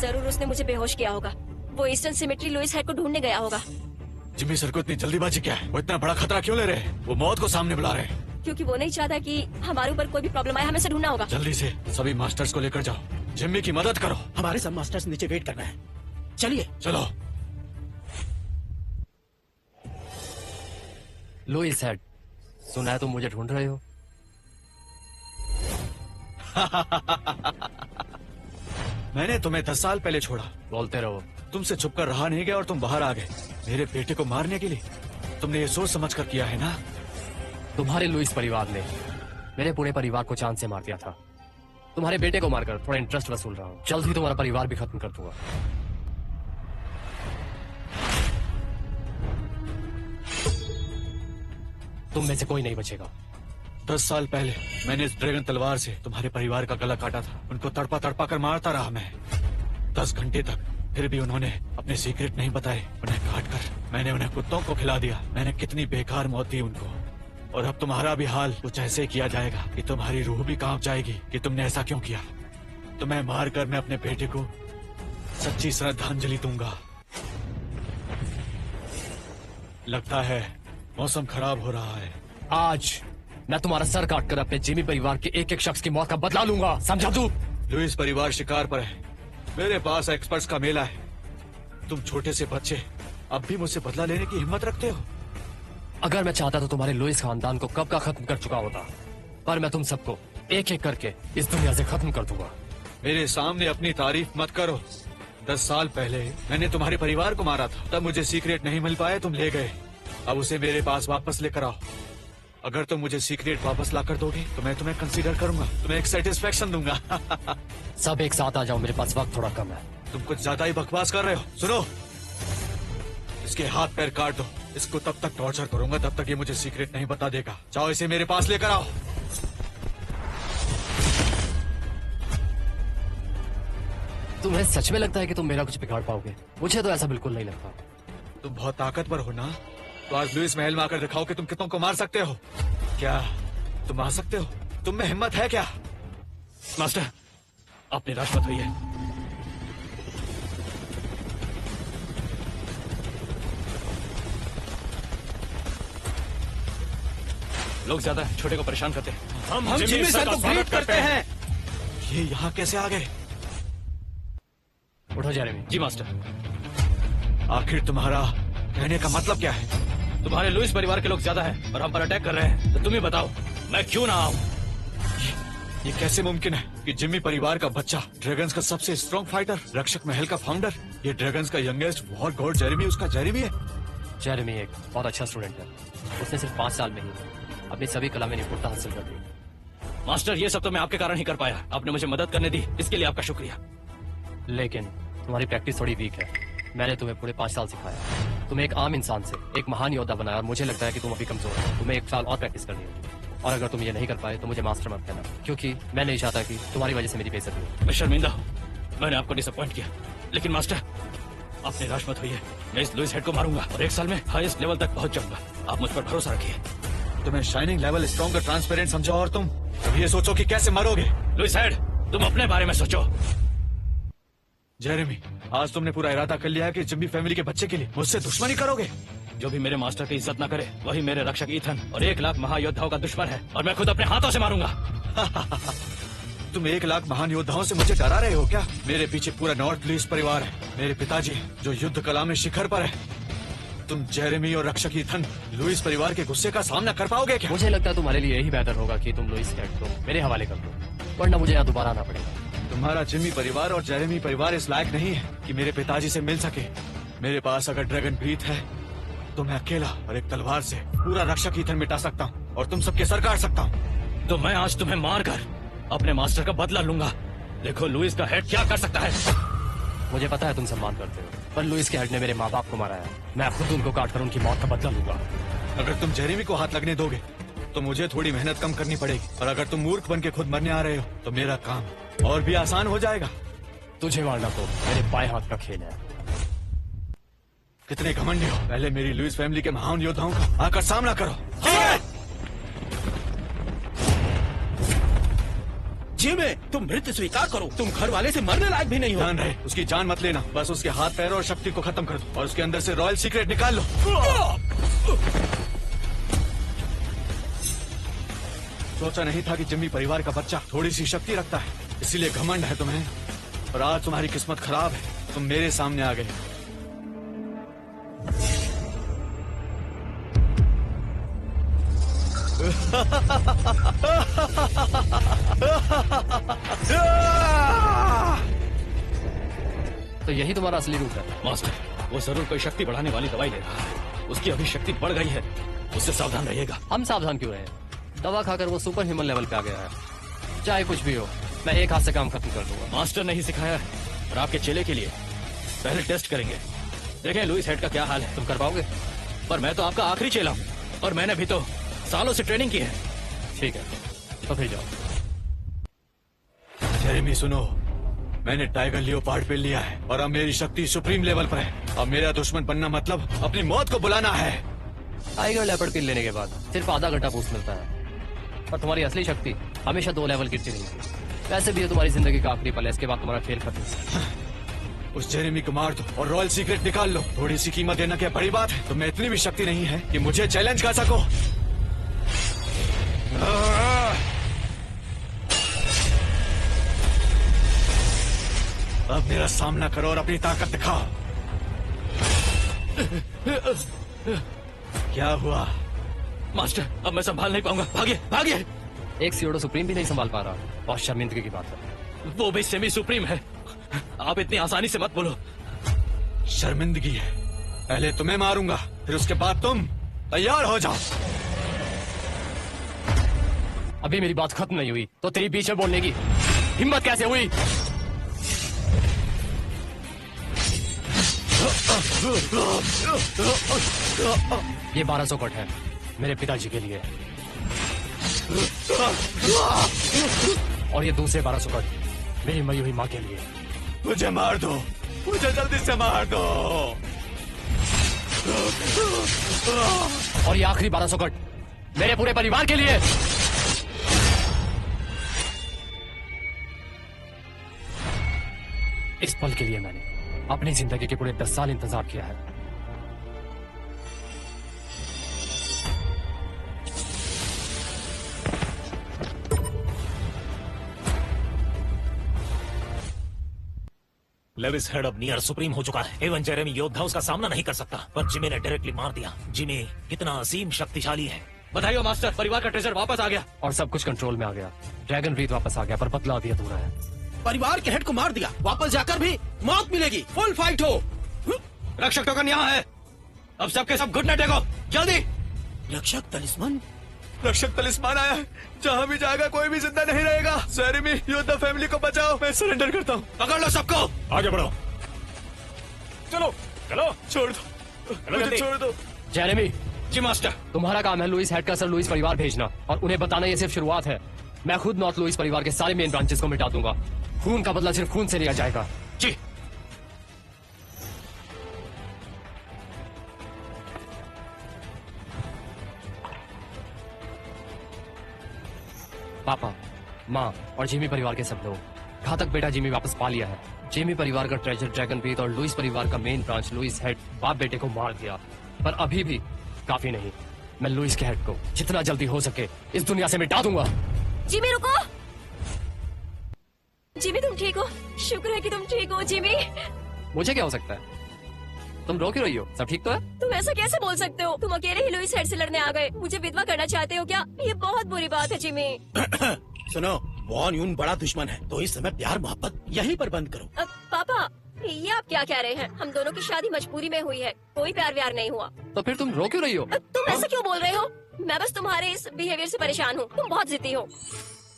जरूर उसने मुझे बेहोश किया होगा। वो ईस्टर्न सिमेट्री लुइस हेड को ढूंढने गया होगा। जिमी सर को इतनी जल्दीबाजी क्या है? वो इतना बड़ा खतरा क्यों ले रहे हैं? वो मौत को सामने बुला रहे हैं। क्योंकि वो नहीं चाहता कि हमारे ऊपर कोई भी प्रॉब्लम आए, हमें से ढूंढना होगा। जल्दी से सभी मास्टर्स को लेकर जाओ, जिम्मी की मदद करो। हमारे सब मास्टर्स नीचे वेट करना है। चलिए। चलो। लुइस हेड, सुना है तुम मुझे ढूंढ रहे हो? मैंने तुम्हें 10 साल पहले छोड़ा। बोलते रहो। तुमसे छुपकर रहा नहीं गया और तुम बाहर आ गए मेरे बेटे को मारने के लिए। तुमने ये सोच समझ कर किया है ना? तुम्हारे लुइस परिवार ने मेरे पूरे परिवार को चांद से मार दिया था। तुम्हारे बेटे को मारकर थोड़ा इंटरेस्ट वसूल रहा हूँ। जल्द ही तुम्हारा परिवार भी खत्म कर दूंगा। तुम में से कोई नहीं बचेगा। 10 साल पहले मैंने इस ड्रैगन तलवार से तुम्हारे परिवार का गला काटा था। उनको तड़पा तड़पा कर मारता रहा मैं 10 घंटे तक। फिर भी उन्होंने अपने सीक्रेट नहीं बताए। उन्हें काट कर मैंने उन्हें कुत्तों को खिला दिया। मैंने कितनी बेकार मौत दी उनको। और अब तुम्हारा भी हाल कुछ ऐसे किया जाएगा कि तुम्हारी रूह भी कांप जाएगी कि तुमने ऐसा क्यों किया। तुम्हें मार कर मैं अपने बेटे को सच्ची श्रद्धांजलि दूंगा। लगता है मौसम खराब हो रहा है। आज मैं तुम्हारा सर काट कर अपने जिमी परिवार के एक एक शख्स की मौत का बदला लूंगा, समझा तू? लुइस परिवार शिकार पर है। मेरे पास एक्सपर्ट्स का मेला है। तुम छोटे से बच्चे अब भी मुझसे बदला लेने की हिम्मत रखते हो? अगर मैं चाहता तो तुम्हारे लुइस खानदान को कब का खत्म कर चुका होता, पर मैं तुम सबको एक एक करके इस दुनिया से खत्म कर दूंगा। मेरे सामने अपनी तारीफ मत करो। 10 साल पहले मैंने तुम्हारे परिवार को मारा था। तब मुझे सीक्रेट नहीं मिल पाया, तुम ले गए। अब उसे मेरे पास वापस लेकर आओ। अगर तुम मुझे सीक्रेट वापस ला कर दोगे तो मैं तुम्हें कंसीडर करूंगा, तुम्हें एक सेटिस्फेक्शन दूंगा। सब एक साथ आ जाओ, मेरे पास वक्त थोड़ा कम है। तुम कुछ ज्यादा ही बकवास कर रहे हो। सुनो, इसके हाथ पैर काट दो। इसको तब तक टॉर्चर करूंगा तब तक ये मुझे सीक्रेट नहीं बता देगा। जाओ इसे मेरे पास लेकर आओ। तुम्हें सच में लगता है कि तुम मेरा कुछ बिगाड़ पाओगे? मुझे तो ऐसा बिल्कुल नहीं लगता। तुम बहुत ताकतवर हो ना, तो आज लुइस महल में आकर दिखाओ कि तुम कितनों को मार सकते हो। क्या तुम आ सकते हो? तुम में हिम्मत है क्या? मास्टर, आप निराश मत होइए। लोग ज्यादा छोटे को परेशान करते हैं। हम जिमी सर को ग्रीट करते हैं। ये यहाँ कैसे आ गए? उठो जेरेमी। जी मास्टर। आखिर तुम्हारा कहने का मतलब क्या है? तुम्हारे लुइस परिवार के लोग ज्यादा हैं और हम पर अटैक कर रहे हैं, तो तुम ही बताओ मैं क्यों ना आऊं? ये कैसे मुमकिन है कि जिमी परिवार का बच्चा, ड्रैगन्स का सबसे स्ट्रॉन्ग फाइटर, रक्षक महल का फाउंडर, ये ड्रैगन्स का यंगेस्ट वॉर गॉड जेरेमी उसका जेरेमी है? जेरेमी एक बहुत अच्छा स्टूडेंट है। उसने सिर्फ 5 साल में ही अपनी सभी कला में निपुणता हासिल कर दी। मास्टर, ये सब तो मैं आपके कारण ही कर पाया। आपने मुझे मदद करने दी, इसके लिए आपका शुक्रिया। लेकिन तुम्हारी प्रैक्टिस थोड़ी वीक है। मैंने तुम्हें पूरे 5 साल सिखाया। तुम्हें एक आम इंसान से एक महान योद्धा बनाया और मुझे लगता है कि तुम अभी कमजोर हो। तुम्हें 1 साल और प्रैक्टिस करनी होगी। और अगर तुम ये नहीं कर पाए तो मुझे मास्टर मत कहना, क्योंकि मैं नहीं चाहता कि तुम्हारी वजह से मेरी बेइज्जती हो। मैं शर्मिंदा हूँ, मैंने आपको डिसअपॉइंट किया। लेकिन मास्टर, आप निराश मत होइए। मैं इस लुइस हेड को मारूंगा और 1 साल में हाईएस्ट लेवल तक पहुंच जाऊंगा। आप मुझ पर भरोसा रखिए। तुम्हें शाइनिंग लेवल, स्ट्रॉन्ग और ट्रांसपेरेंट समझा और तुम ये सोचो कि कैसे मरोगे। लुइस हेड, तुम अपने बारे में सोचो। जेरेमी, आज तुमने पूरा इरादा कर लिया है कि जिमी फैमिली के बच्चे के लिए मुझसे दुश्मनी करोगे। जो भी मेरे मास्टर की इज्जत न करे वही मेरे रक्षक ईथन और 1 लाख महायोद्धाओं का दुश्मन है, और मैं खुद अपने हाथों से मारूंगा। तुम 1 लाख महान योद्धाओं से मुझे डरा रहे हो क्या? मेरे पीछे पूरा नॉर्थ लुइस परिवार है, मेरे पिताजी जो युद्ध कला में शिखर पर है। तुम जेरेमी और रक्षक ईथन लुइस परिवार के गुस्से का सामना कर पाओगे क्या? मुझे लगता है तुम्हारे लिए यही बेहतर होगा कि तुम लुइस हेड को मेरे हवाले कर दो, वरना मुझे यहाँ दोबारा आना पड़ेगा। तुम्हारा जिमी परिवार और जेरेमी परिवार इस लायक नहीं है कि मेरे पिताजी से मिल सके। मेरे पास अगर ड्रैगन ब्रीथ है तो मैं अकेला और एक तलवार से पूरा रक्षक ईथन मिटा सकता हूँ और तुम सबके सर काट सकता हूँ। तो मैं आज तुम्हें मार कर अपने मास्टर का बदला लूंगा। देखो लुइस का हेड क्या कर सकता है। मुझे पता है तुम सम्मान करते हो, पर लुइस के हेड ने मेरे माँ बाप को मारा है। मैं खुद उनको काट कर उनकी मौत का बदला लूंगा। अगर तुम जेरेमी को हाथ लगने दोगे तो मुझे थोड़ी मेहनत कम करनी पड़ेगी, और अगर तुम मूर्ख बन के खुद मरने आ रहे हो तो मेरा काम और भी आसान हो जाएगा। तुझे मारना तो मेरे बाएं हाथ का खेल है। कितने घमंडी हो। पहले मेरी लुइस फैमिली के महान योद्धाओं का आकर सामना करो। जिमी, तुम मृत्यु स्वीकार करो। तुम घर वाले से मरने लायक भी नहीं हो। ध्यान रहे, उसकी जान मत लेना। बस उसके हाथ पैरों और शक्ति को खत्म कर दो और उसके अंदर से रॉयल सीक्रेट निकाल लो। सोचा नहीं था कि जिम्मी परिवार का बच्चा थोड़ी सी शक्ति रखता है, इसीलिए घमंड है तुम्हें। और आज तुम्हारी किस्मत खराब है, तुम मेरे सामने आ गए। तो यही तुम्हारा असली रूप है। मास्टर, वो जरूर कोई शक्ति बढ़ाने वाली दवाई ले रहा है। उसकी अभी शक्ति बढ़ गई है, उससे सावधान रहिएगा। हम सावधान क्यों रहे? दवा खाकर वो सुपर ह्यूमन लेवल पे आ गया है। चाहे कुछ भी हो, मैं एक हाथ से काम खत्म कर दूंगा। मास्टर ने ही सिखाया है, और आपके चेले के लिए पहले टेस्ट करेंगे। देखें लुइस हेड का क्या हाल है। तुम कर पाओगे? पर मैं तो आपका आखिरी चेला हूँ, और मैंने भी तो सालों से ट्रेनिंग की है। ठीक है, तो फिर जाओ। जेरेमी सुनो, मैंने टाइगर लियोपार्ड पे लिया है और अब मेरी शक्ति सुप्रीम लेवल पर है। अब मेरा दुश्मन बनना मतलब अपनी मौत को बुलाना है। टाइगर लेपर्ड पिल लेने के बाद सिर्फ आधा घंटा बूस्ट मिलता है, और तुम्हारी असली शक्ति हमेशा 2 लेवल गिरती रहेगी। वैसे भी ये तुम्हारी जिंदगी का आखिरी पल है, इसके बाद तुम्हारा खेल खत्म। उस जेरेमी को मार दो और रॉयल सीक्रेट निकाल लो। थोड़ी सी कीमत देना क्या बड़ी बात है? तुम्हें इतनी भी शक्ति नहीं है कि मुझे चैलेंज कर सको। अब मेरा सामना करो और अपनी ताकत दिखाओ। क्या हुआ? मास्टर, अब मैं संभाल नहीं पाऊंगा। भागिए भागिए। एक सीओडो सुप्रीम भी नहीं संभाल पा रहा, बहुत शर्मिंदगी की बात है। वो भी सेमी सुप्रीम है। आप इतनी आसानी से मत बोलो। शर्मिंदगी है? पहले तुम्हें मारूंगा, फिर उसके बाद तुम। तैयार हो जाओ। अभी मेरी बात खत्म नहीं हुई तो तेरी बीच में बोलने की हिम्मत कैसे हुई? ये 1200 कट है मेरे पिताजी के लिए, और ये दूसरे 1200 कट मेरी मरी हुई माँ के लिए। मुझे मार दो, मुझे जल्दी से मार दो। और ये आखिरी 1200 कट मेरे पूरे परिवार के लिए। इस पल के लिए मैंने अपनी जिंदगी के पूरे 10 साल इंतजार किया है। लेविस हेड अब नियर सुप्रीम हो चुका है। एवन जेरेमी योद्धा उसका सामना नहीं कर सकता, पर जिमी ने डायरेक्टली मार दिया। जिमी कितना असीम शक्तिशाली है। बधाई हो मास्टर, परिवार का ट्रेजर वापस आ गया। और सब कुछ कंट्रोल में आ गया। ड्रैगन ब्रीथ वापस आ गया, पर बदला अभी अधूरा है। परिवार के हेड को मार दिया, वापस जाकर भी मौत मिलेगी। फुल फाइट हो। रक्षक टोकन यहाँ है। अब सबके सब घुटने टेको, जल्दी। रक्षक तलिस्मान? रक्षक तलिस्मान आया है। जहाँ भी जाएगा कोई भी जिंदा नहीं रहेगा। जेरेमी, योद्धा फैमिली को बचाओ। मैं सरेंडर करता हूँ। पकड़ लो सबको। आगे बढ़ो, चलो चलो, छोड़ दो, मुझे जल्दी। छोड़ दो। जेरेमी, जी मास्टर। तुम्हारा काम है लुइस हेड का सर लुइस परिवार भेजना, और उन्हें बताना ये सिर्फ शुरुआत है। मैं खुद नॉर्थ लुइस परिवार के सारे मेन ब्रांचेस को मिटा दूंगा। खून का बदला सिर्फ खून से लिया जाएगा। जी। पापा, माँ और जिमी परिवार के सब लोग। घातक बेटा जिमी वापस पा लिया है। जिमी परिवार का ट्रेजर ड्रैगन ब्रीथ और लुइस परिवार का मेन ब्रांच लुइस हेड बाप बेटे को मार दिया, पर अभी भी काफी नहीं। मैं लुइस के हेड को जितना जल्दी हो सके इस दुनिया से मिटा दूंगा। जिमी रुको। जिमी तुम ठीक हो? शुक्र है कि तुम ठीक हो जिमी। मुझे क्या हो सकता है? तुम रो क्यों रही हो? सब ठीक तो है? तुम ऐसा कैसे बोल सकते हो? तुम अकेले ही लुइस हेड से लड़ने आ गए। मुझे विधवा करना चाहते हो क्या? ये बहुत बुरी बात है जिमी। सुनो, वॉन यून बड़ा दुश्मन है, तो इस समय प्यार मोहब्बत यहीं पर बंद करो। पापा, ये आप क्या कह रहे हैं? हम दोनों की शादी मजबूरी में हुई है, कोई प्यार व्यार नहीं हुआ। तो फिर तुम रो क्यों रही हो? तुम ऐसा क्यों बोल रहे हो? मैं बस तुम्हारे इस बिहेवियर से परेशान हूँ। तुम बहुत जिद्दी हो।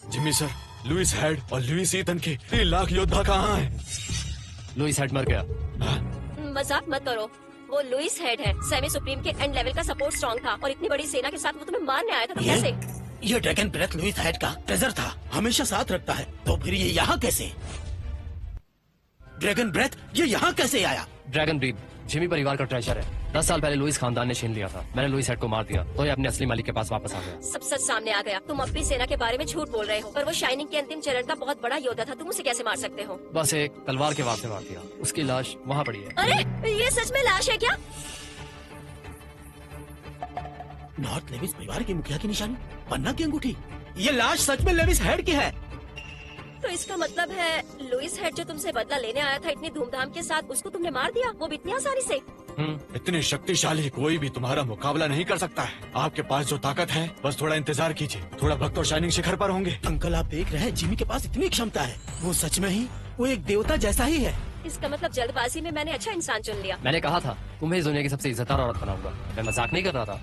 जिमी सर, लुइस हेड और लुइस ईथन के 3 लाख योद्धा कहाँ हैं? लुइस हेड मर गया। मजाक मत करो। वो लुइस हेड है, सेमी सुप्रीम के एंड लेवल का सपोर्ट स्ट्रॉन्ग था, और इतनी बड़ी सेना के साथ वो तुम्हें मारने आया था, तो कैसे? ये ड्रैगन ब्रेथ लुइस हेड का ट्रेजर था, हमेशा साथ रखता है, तो फिर ये यहाँ कैसे? ड्रैगन ब्रेथ ये यहाँ कैसे आया? ड्रैगन ब्रीथ जिमी परिवार का ट्रेजर है। 10 साल पहले लुइस खानदान ने छीन लिया था। मैंने लुइस हेड को मार दिया तो ये अपने असली मालिक के पास वापस आ गया। सब सच सामने आ गया। तुम अपनी सेना के बारे में झूठ बोल रहे हो, पर वो शाइनिंग के अंतिम चरण का बहुत बड़ा योद्धा था। तुम उसे कैसे मार सकते हो? बस एक तलवार के वार से मार दिया। उसकी लाश वहाँ पड़ी है। अरे ये सच में लाश है क्या? नॉर्थ लेविस परिवार के मुखिया की निशानी, पन्ना की अंगूठी। ये लाश सच में लेविस हेड की है। तो इसका मतलब है लुइस हेड जो तुमसे बदला लेने आया था इतनी धूमधाम के साथ, उसको तुमने मार दिया, वो भी इतनी आसानी से? इतने शक्तिशाली कोई भी तुम्हारा मुकाबला नहीं कर सकता है। आपके पास जो ताकत है, बस थोड़ा इंतजार कीजिए, थोड़ा वक्त और शाइनिंग शिखर पर होंगे। अंकल आप देख रहे हैं जिमी के पास इतनी क्षमता है, वो सच में ही वो एक देवता जैसा ही है। इसका मतलब जल्दबाजी में मैंने अच्छा इंसान चुन लिया। मैंने कहा था तुम्हें इस दुनिया की सबसे इज्जतदार औरत बनाऊंगा। मैं मजाक नहीं कर रहा था।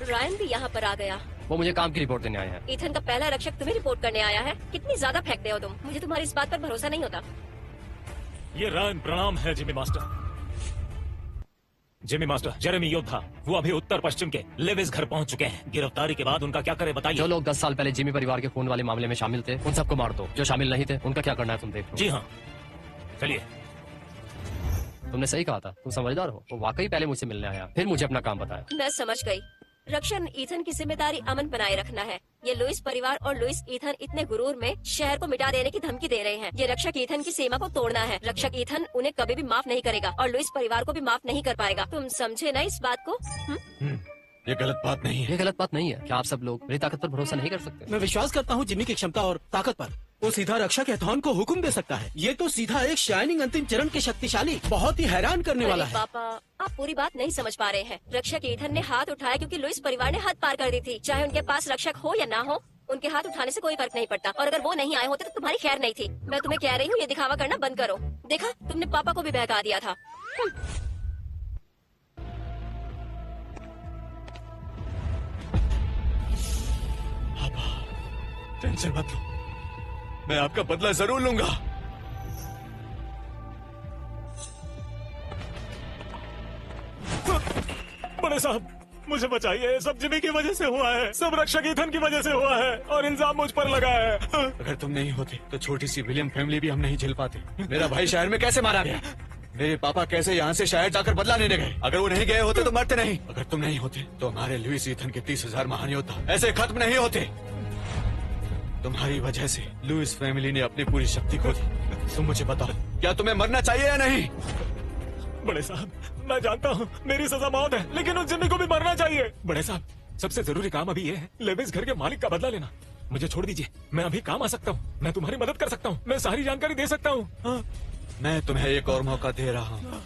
रायन भी यहाँ पर आ गया। वो मुझे काम की रिपोर्ट देने आए हैं। ईथन का पहला रक्षक तुम्हें रिपोर्ट करने आया है। कितनी ज्यादा फेंकते हो तुम। मुझे तुम्हारी इस बात पर भरोसा नहीं होता। ये रायन प्रणाम है Jimmy master. Jimmy master, Jeremy योद्धा वो अभी उत्तर पश्चिम के लेविस घर पहुंच चुके हैं। गिरफ्तारी के बाद उनका क्या करे बताइए। जो लोग 10 साल पहले जिमी परिवार के खून वाले मामले में शामिल थे उन सबको मार दो। जो शामिल नहीं थे उनका क्या करना है तुम देख लो। जी हाँ, चलिए। तुमने सही कहा था, तुम समझदार हो। वो वाकई पहले मुझसे मिलने आया, फिर मुझे अपना काम बताया। मैं समझ गई। रक्षण ईथन की जिम्मेदारी अमन बनाए रखना है। ये लुइस परिवार और लुइस ईथन इतने गुरूर में शहर को मिटा देने की धमकी दे रहे हैं। ये रक्षक ईथन की सीमा को तोड़ना है। रक्षक ईथन उन्हें कभी भी माफ नहीं करेगा और लुइस परिवार को भी माफ नहीं कर पाएगा। तुम समझे ना इस बात को? ये गलत बात नहीं है। ये गलत बात नहीं है। क्या आप सब लोग मेरी ताकत पर भरोसा नहीं कर सकते? मैं विश्वास करता हूँ जिमी की क्षमता और ताकत पर। वो सीधा रक्षक एथॉन को हुक्म दे सकता है। ये तो सीधा एक शाइनिंग अंतिम चरण के शक्तिशाली, बहुत ही हैरान करने वाला अरे है। पापा, आप पूरी बात नहीं समझ पा रहे हैं। रक्षक ईथन ने हाथ उठाया क्योंकि लुइस परिवार ने हद पार कर दी थी। चाहे उनके पास रक्षक हो या ना हो, उनके हाथ उठाने से कोई फर्क नहीं पड़ता। और अगर वो नहीं आए होते तो तुम्हारी खैर नहीं थी। मैं तुम्हें कह रही हूँ ये दिखावा करना बंद करो। देखा, तुमने पापा को भी बहका दिया था। टेंशन मत लो, मैं आपका बदला जरूर लूंगा। बड़े साहब मुझे बचाइए। सब जिमी की वजह से हुआ है। सब रक्षक ईथन की वजह से हुआ है और इल्जाम मुझ पर लगा है। अगर तुम नहीं होते तो छोटी सी विलियम फैमिली भी हम नहीं झेल पाते। मेरा भाई शहर में कैसे मारा गया, मेरे पापा कैसे यहाँ से शहर जाकर बदला लेने गए। अगर वो नहीं गए होते तो मरते नहीं। अगर तुम नहीं होते तो हमारे लुइस ईथन के 30,000 महान योद्धा ऐसे खत्म नहीं होते। तुम्हारी वजह से लुइस फैमिली ने अपनी पूरी शक्ति खो दी। तुम मुझे बताओ, क्या तुम्हें मरना चाहिए या नहीं? बड़े साहब मैं जानता हूँ मेरी सजा मौत है, लेकिन उस जिमी को भी मरना चाहिए। बड़े साहब सबसे जरूरी काम अभी ये है लेविस घर के मालिक का बदला लेना। मुझे छोड़ दीजिए, मैं अभी काम आ सकता हूँ। मैं तुम्हारी मदद कर सकता हूँ। मैं सारी जानकारी दे सकता हूँ। मैं तुम्हें एक और मौका दे रहा हूँ।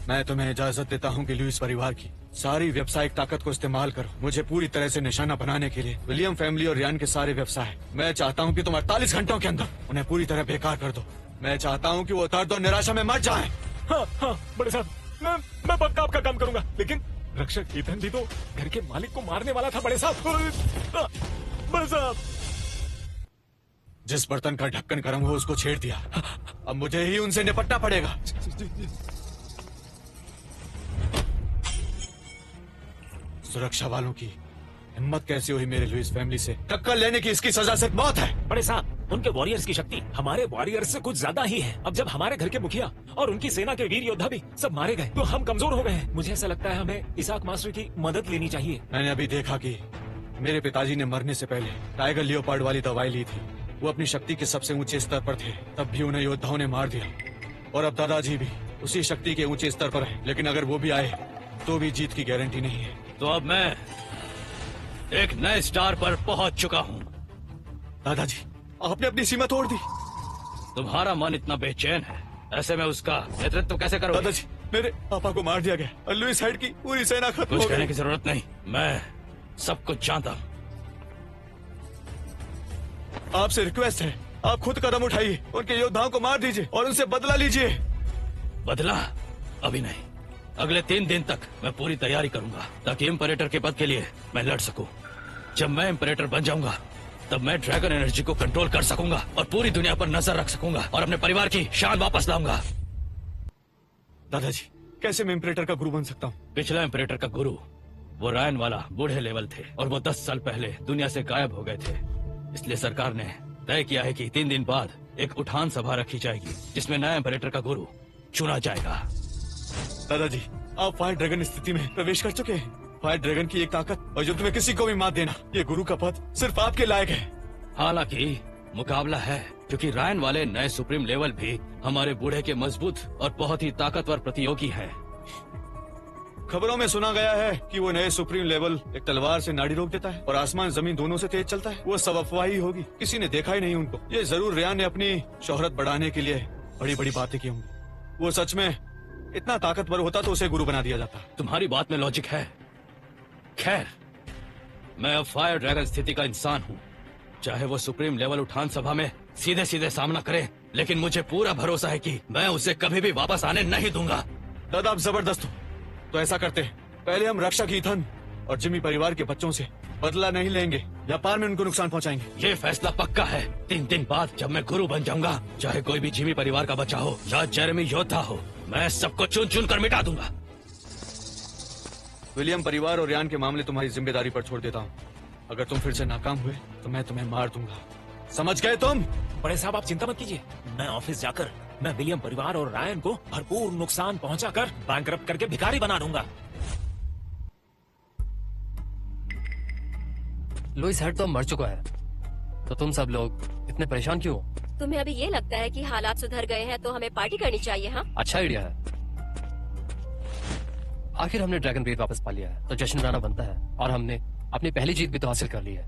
मैं तुम्हें इजाजत देता हूँ कि लुइस परिवार की सारी व्यावसायिक ताकत को इस्तेमाल करो मुझे पूरी तरह से निशाना बनाने के लिए। विलियम फैमिली और रियान के सारे व्यवसाय, मैं चाहता हूँ कि तुम 48 घंटों के अंदर उन्हें पूरी तरह बेकार कर दो। मैं चाहता हूँ कि वो दर्द और निराशा में मर जाएं। हाँ हाँ बड़े साहब, मैं पक्का आपका काम करूंगा। लेकिन रक्षक ईथन भी तो घर के मालिक को मारने वाला था। बड़े साहब, बड़े साहब, जिस बर्तन का ढक्कन गर्म हो उसको छेड़ दिया। अब मुझे ही उनसे निपटना पड़ेगा। सुरक्षा वालों की हिम्मत कैसी हुई मेरे लुइस फैमिली से टक्कर लेने की? इसकी सजा सिर्फ मौत है। बड़े साहब उनके वॉरियर्स की शक्ति हमारे वॉरियर्स से कुछ ज्यादा ही है। अब जब हमारे घर के मुखिया और उनकी सेना के वीर योद्धा भी सब मारे गए तो हम कमजोर हो गए हैं। मुझे ऐसा लगता है हमें इसाक मास्टर की मदद लेनी चाहिए। मैंने अभी देखा कि मेरे पिताजी ने मरने से पहले टाइगर लियोपार्ड वाली दवाई ली थी। वो अपनी शक्ति के सबसे ऊंचे स्तर पर थे, तब भी उन्हें योद्धाओं ने मार दिया। और अब दादाजी भी उसी शक्ति के ऊंचे स्तर पर है, लेकिन अगर वो भी आए तो भी जीत की गारंटी नहीं है। तो अब मैं एक नए स्टार पर पहुंच चुका हूँ। दादाजी आपने अपनी सीमा तोड़ दी। तुम्हारा मन इतना बेचैन है, ऐसे में उसका नेतृत्व कैसे करोगे? दादाजी मेरे पापा को मार दिया गया और लुइस हेड की पूरी सेना खत्म कुछ हो कहने गई। की जरूरत नहीं, मैं सब कुछ जानता हूँ। आपसे रिक्वेस्ट है, आप खुद कदम उठाइए, उनके योद्धाओं को मार दीजिए और उनसे बदला लीजिए। बदला अभी नहीं, अगले 3 दिन तक मैं पूरी तैयारी करूंगा ताकि इम्परेटर के पद के लिए मैं लड़ सकूं। जब मैं इम्परेटर बन जाऊंगा तब मैं ड्रैगन एनर्जी को कंट्रोल कर सकूंगा और पूरी दुनिया पर नजर रख सकूंगा और अपने परिवार की शान वापस लाऊंगा। दादाजी कैसे मैं इम्परेटर का गुरु बन सकता हूँ? पिछला इम्परेटर का गुरु वो रायन वाला बूढ़े लेवल थे और वो 10 साल पहले दुनिया से गायब हो गए थे। इसलिए सरकार ने तय किया है कि 3 दिन बाद एक उठान सभा रखी जाएगी जिसमें नया इम्परेटर का गुरु चुना जाएगा। दादाजी, आप फायर ड्रैगन स्थिति में प्रवेश कर चुके हैं। फायर ड्रैगन की एक ताकत और जो तुम्हें किसी को भी मात देना, ये गुरु का पद सिर्फ आपके लायक है। हालांकि मुकाबला है, क्योंकि रायन वाले नए सुप्रीम लेवल भी हमारे बूढ़े के मजबूत और बहुत ही ताकतवर प्रतियोगी हैं। खबरों में सुना गया है कि वो नए सुप्रीम लेवल एक तलवार से नाड़ी रोक देता है और आसमान जमीन दोनों से तेज चलता है। वो सब अफवाह ही होगी, किसी ने देखा ही नहीं उनको। ये जरूर रियान ने अपनी शोहरत बढ़ाने के लिए बड़ी बड़ी बातें की होंगी। वो सच में इतना ताकतवर होता तो उसे गुरु बना दिया जाता। तुम्हारी बात में लॉजिक है। खैर, मैं अब फायर ड्रैगन स्थिति का इंसान हूँ। चाहे वो सुप्रीम लेवल उठान सभा में सीधे सीधे सामना करे, लेकिन मुझे पूरा भरोसा है कि मैं उसे कभी भी वापस आने नहीं दूंगा। दादा, आप जबरदस्त हो। तो ऐसा करते हैं, पहले हम रक्षक ईथन और जिमी परिवार के बच्चों से बदला नहीं लेंगे, व्यापार में उनको नुकसान पहुंचाएंगे। ये फैसला पक्का है। 3 दिन बाद जब मैं गुरु बन जाऊंगा, चाहे कोई भी जिमी परिवार का बच्चा हो या जेरेमी योद्धा हो, मैं सबको चुन चुन कर मिटा दूंगा। विलियम परिवार और रियान के मामले तुम्हारी जिम्मेदारी पर छोड़ देता हूँ। अगर तुम फिर से नाकाम हुए तो मैं तुम्हें मार दूंगा। समझ गए तुम? बड़े साहब, आप चिंता मत कीजिए। मैं ऑफिस जाकर मैं विलियम परिवार और रायन को भरपूर नुकसान पहुंचाकर बैंकरप्ट करके भिखारी बना दूंगा। लुइस हेड तो मर चुका है, तो तुम सब लोग इतने परेशान क्यों हो? तुम्हें अभी ये लगता है कि हालात सुधर गए हैं तो हमें पार्टी करनी चाहिए? हाँ, अच्छा आइडिया है। आखिर हमने ड्रैगन ब्रीड वापस पा लिया है, तो जश्न मनाना बनता है। और हमने अपनी पहली जीत भी तो हासिल कर ली है।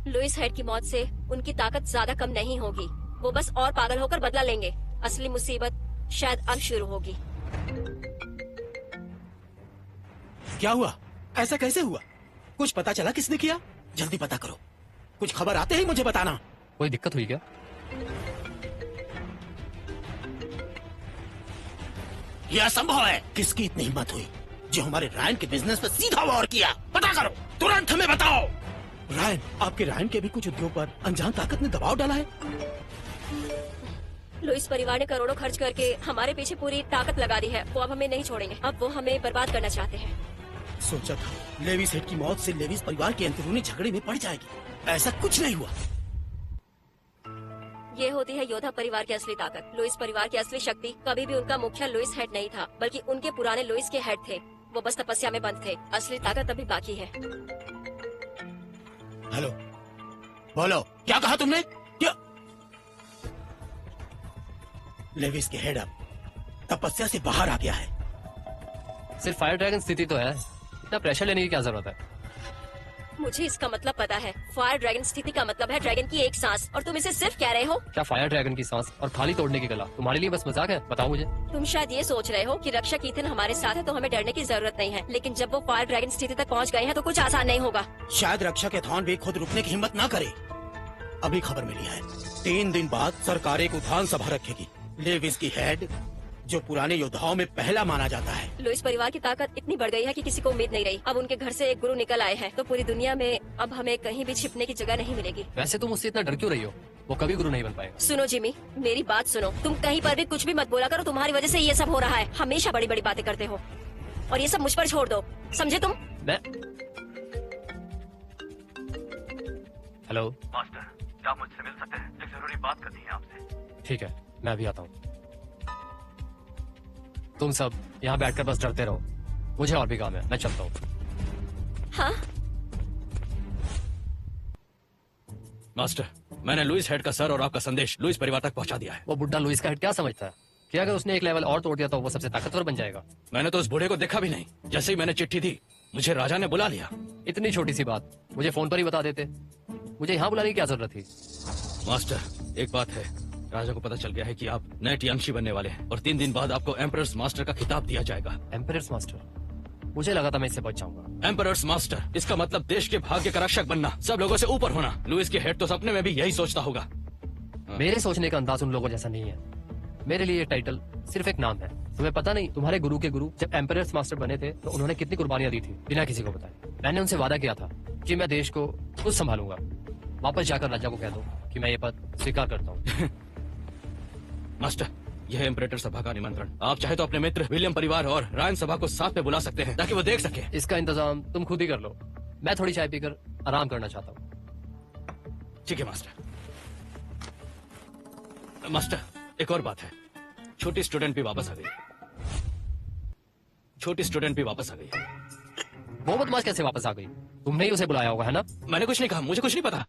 लुइस हेड की मौत से उनकी ताकत ज्यादा कम नहीं होगी। वो बस और पागल होकर बदला लेंगे। असली मुसीबत शायद अब शुरू होगी। क्या हुआ? ऐसा कैसे हुआ? कुछ पता चला किसने किया? जल्दी पता करो। कुछ खबर आते ही मुझे बताना। कोई दिक्कत हुई क्या? यह असंभव है। किसकी इतनी हिम्मत हुई जो हमारे रायन के बिजनेस पर सीधा वार किया? पता करो, तुरंत हमें बताओ। रायन, आपके रायन के भी कुछ उद्योग पर अनजान ताकत ने दबाव डाला है। लुइस परिवार ने करोड़ों खर्च करके हमारे पीछे पूरी ताकत लगा दी है। वो अब हमें नहीं छोड़ेंगे। अब वो हमें बर्बाद करना चाहते हैं। सोचा था लेविस हेड की मौत से लेविस परिवार के अंदरूनी झगड़े में पड़ जाएगी। ऐसा कुछ नहीं हुआ। ये होती है योद्धा परिवार की असली ताकत। लुइस परिवार की असली शक्ति कभी भी उनका मुखिया लुइस हेड नहीं था, बल्कि उनके पुराने लुइस के हेड थे। वो बस तपस्या में बंद थे। असली ताकत अभी बाकी है। हेलो, बोलो, क्या कहा तुमने? क्या? लेविस के हेड अब तपस्या से बाहर आ गया है। सिर्फ फायर ड्रैगन स्थिति तो है, इतना प्रेशर लेने की क्या जरूरत है? मुझे इसका मतलब पता है। फायर ड्रैगन स्थिति का मतलब है ड्रैगन की एक सांस, और तुम इसे सिर्फ कह रहे हो। क्या फायर ड्रैगन की सांस और थाली तोड़ने की कला तुम्हारे लिए बस मजाक है? बताओ मुझे। तुम शायद ये सोच रहे हो कि रक्षक ईथन हमारे साथ है तो हमें डरने की जरूरत नहीं है, लेकिन जब वो फायर ड्रैगन स्थिति तक पहुंच गए हैं तो कुछ आसान नहीं होगा। शायद रक्षक एथॉन भी खुद रुकने की हिम्मत ना करे। अभी खबर मिली है 3 दिन बाद सरकार एक उठान सभा रखेगी। लेविस की हेड, जो पुराने योद्धाओं में पहला माना जाता है। लुइस परिवार की ताकत इतनी बढ़ गई है कि किसी को उम्मीद नहीं रही। अब उनके घर से एक गुरु निकल आए हैं, तो पूरी दुनिया में अब हमें कहीं भी छिपने की जगह नहीं मिलेगी। वैसे तुम उससे इतना डर क्यों रही हो? वो कभी गुरु नहीं बन पाएगा। सुनो जिमी, मेरी बात सुनो। तुम कहीं पर भी कुछ भी मत बोला करो। तुम्हारी वजह से ये सब हो रहा है। हमेशा बड़ी बड़ी बातें करते हो और ये सब मुझ पर छोड़ दो, समझे तुम? हेलो मास्टर, क्या आप मुझसे मिल सकते हैं? एक जरूरी बात करनी है आपसे। ठीक है, मैं अभी आता हूँ। तुम सब यहाँ बैठकर बस डरते रहो। मुझे और भी काम है, मैं चलता हूँ। हाँ, मास्टर, मैंने लुइस हेड का सर और आपका संदेश लुइस परिवार तक पहुंचा दिया है। वो बुड्ढा लुइस का हेड क्या समझता है कि अगर उसने एक लेवल और तोड़ दिया तो वो सबसे ताकतवर बन जाएगा? मैंने तो उस बूढ़े को देखा भी नहीं। जैसे ही मैंने चिट्ठी दी, मुझे राजा ने बुला लिया। इतनी छोटी सी बात मुझे फोन पर ही बता देते। मुझे यहाँ बुलाने की क्या जरूरत थी? मास्टर, एक बात है, राजा को पता चल गया है कि आप नए टियांशी बनने वाले हैं और 3 दिन बाद आपको एम्परर्स मास्टर का खिताब दिया जाएगा। Emperors master? मुझे लगा था मैं इससे बच जाऊंगा। एम्परर्स मास्टर, इसका मतलब देश के भाग्य का रक्षक बनना, सब लोगों से ऊपर होना। लुइस के हेड तो सपने में भी यही सोचता होगा। मेरे सोचने का अंदाज उन लोगों जैसा नहीं है। मेरे लिए ये टाइटल सिर्फ एक नाम है। तुम्हें पता नहीं, तुम्हारे गुरु के गुरु जब एम्परर्स मास्टर बने थे तो उन्होंने कितनी कुर्बानियां दी थी बिना किसी को बताए। मैंने उनसे वादा किया था कि मैं देश को खुद संभालूंगा। वापस जाकर राजा को कह दो कि मैं ये पद स्वीकार करता हूँ। मास्टर, यह है एम्परेटर सभा का निमंत्रण। आप चाहे तो अपने मित्र विलियम परिवार और रायन सभा को साथ में बुला सकते हैं ताकि वो देख सके। इसका इंतजाम तुम खुद ही कर लो। मैं थोड़ी चाय पीकर आराम करना चाहता हूँ। ठीक है मास्टर। मास्टर, एक और बात है। छोटी स्टूडेंट भी वापस आ गई। छोटी स्टूडेंट भी वापस आ गई। वो बदमाश कैसे वापस आ गई? तुमने ही उसे बुलाया होगा, है ना? मैंने कुछ नहीं कहा, मुझे कुछ नहीं पता।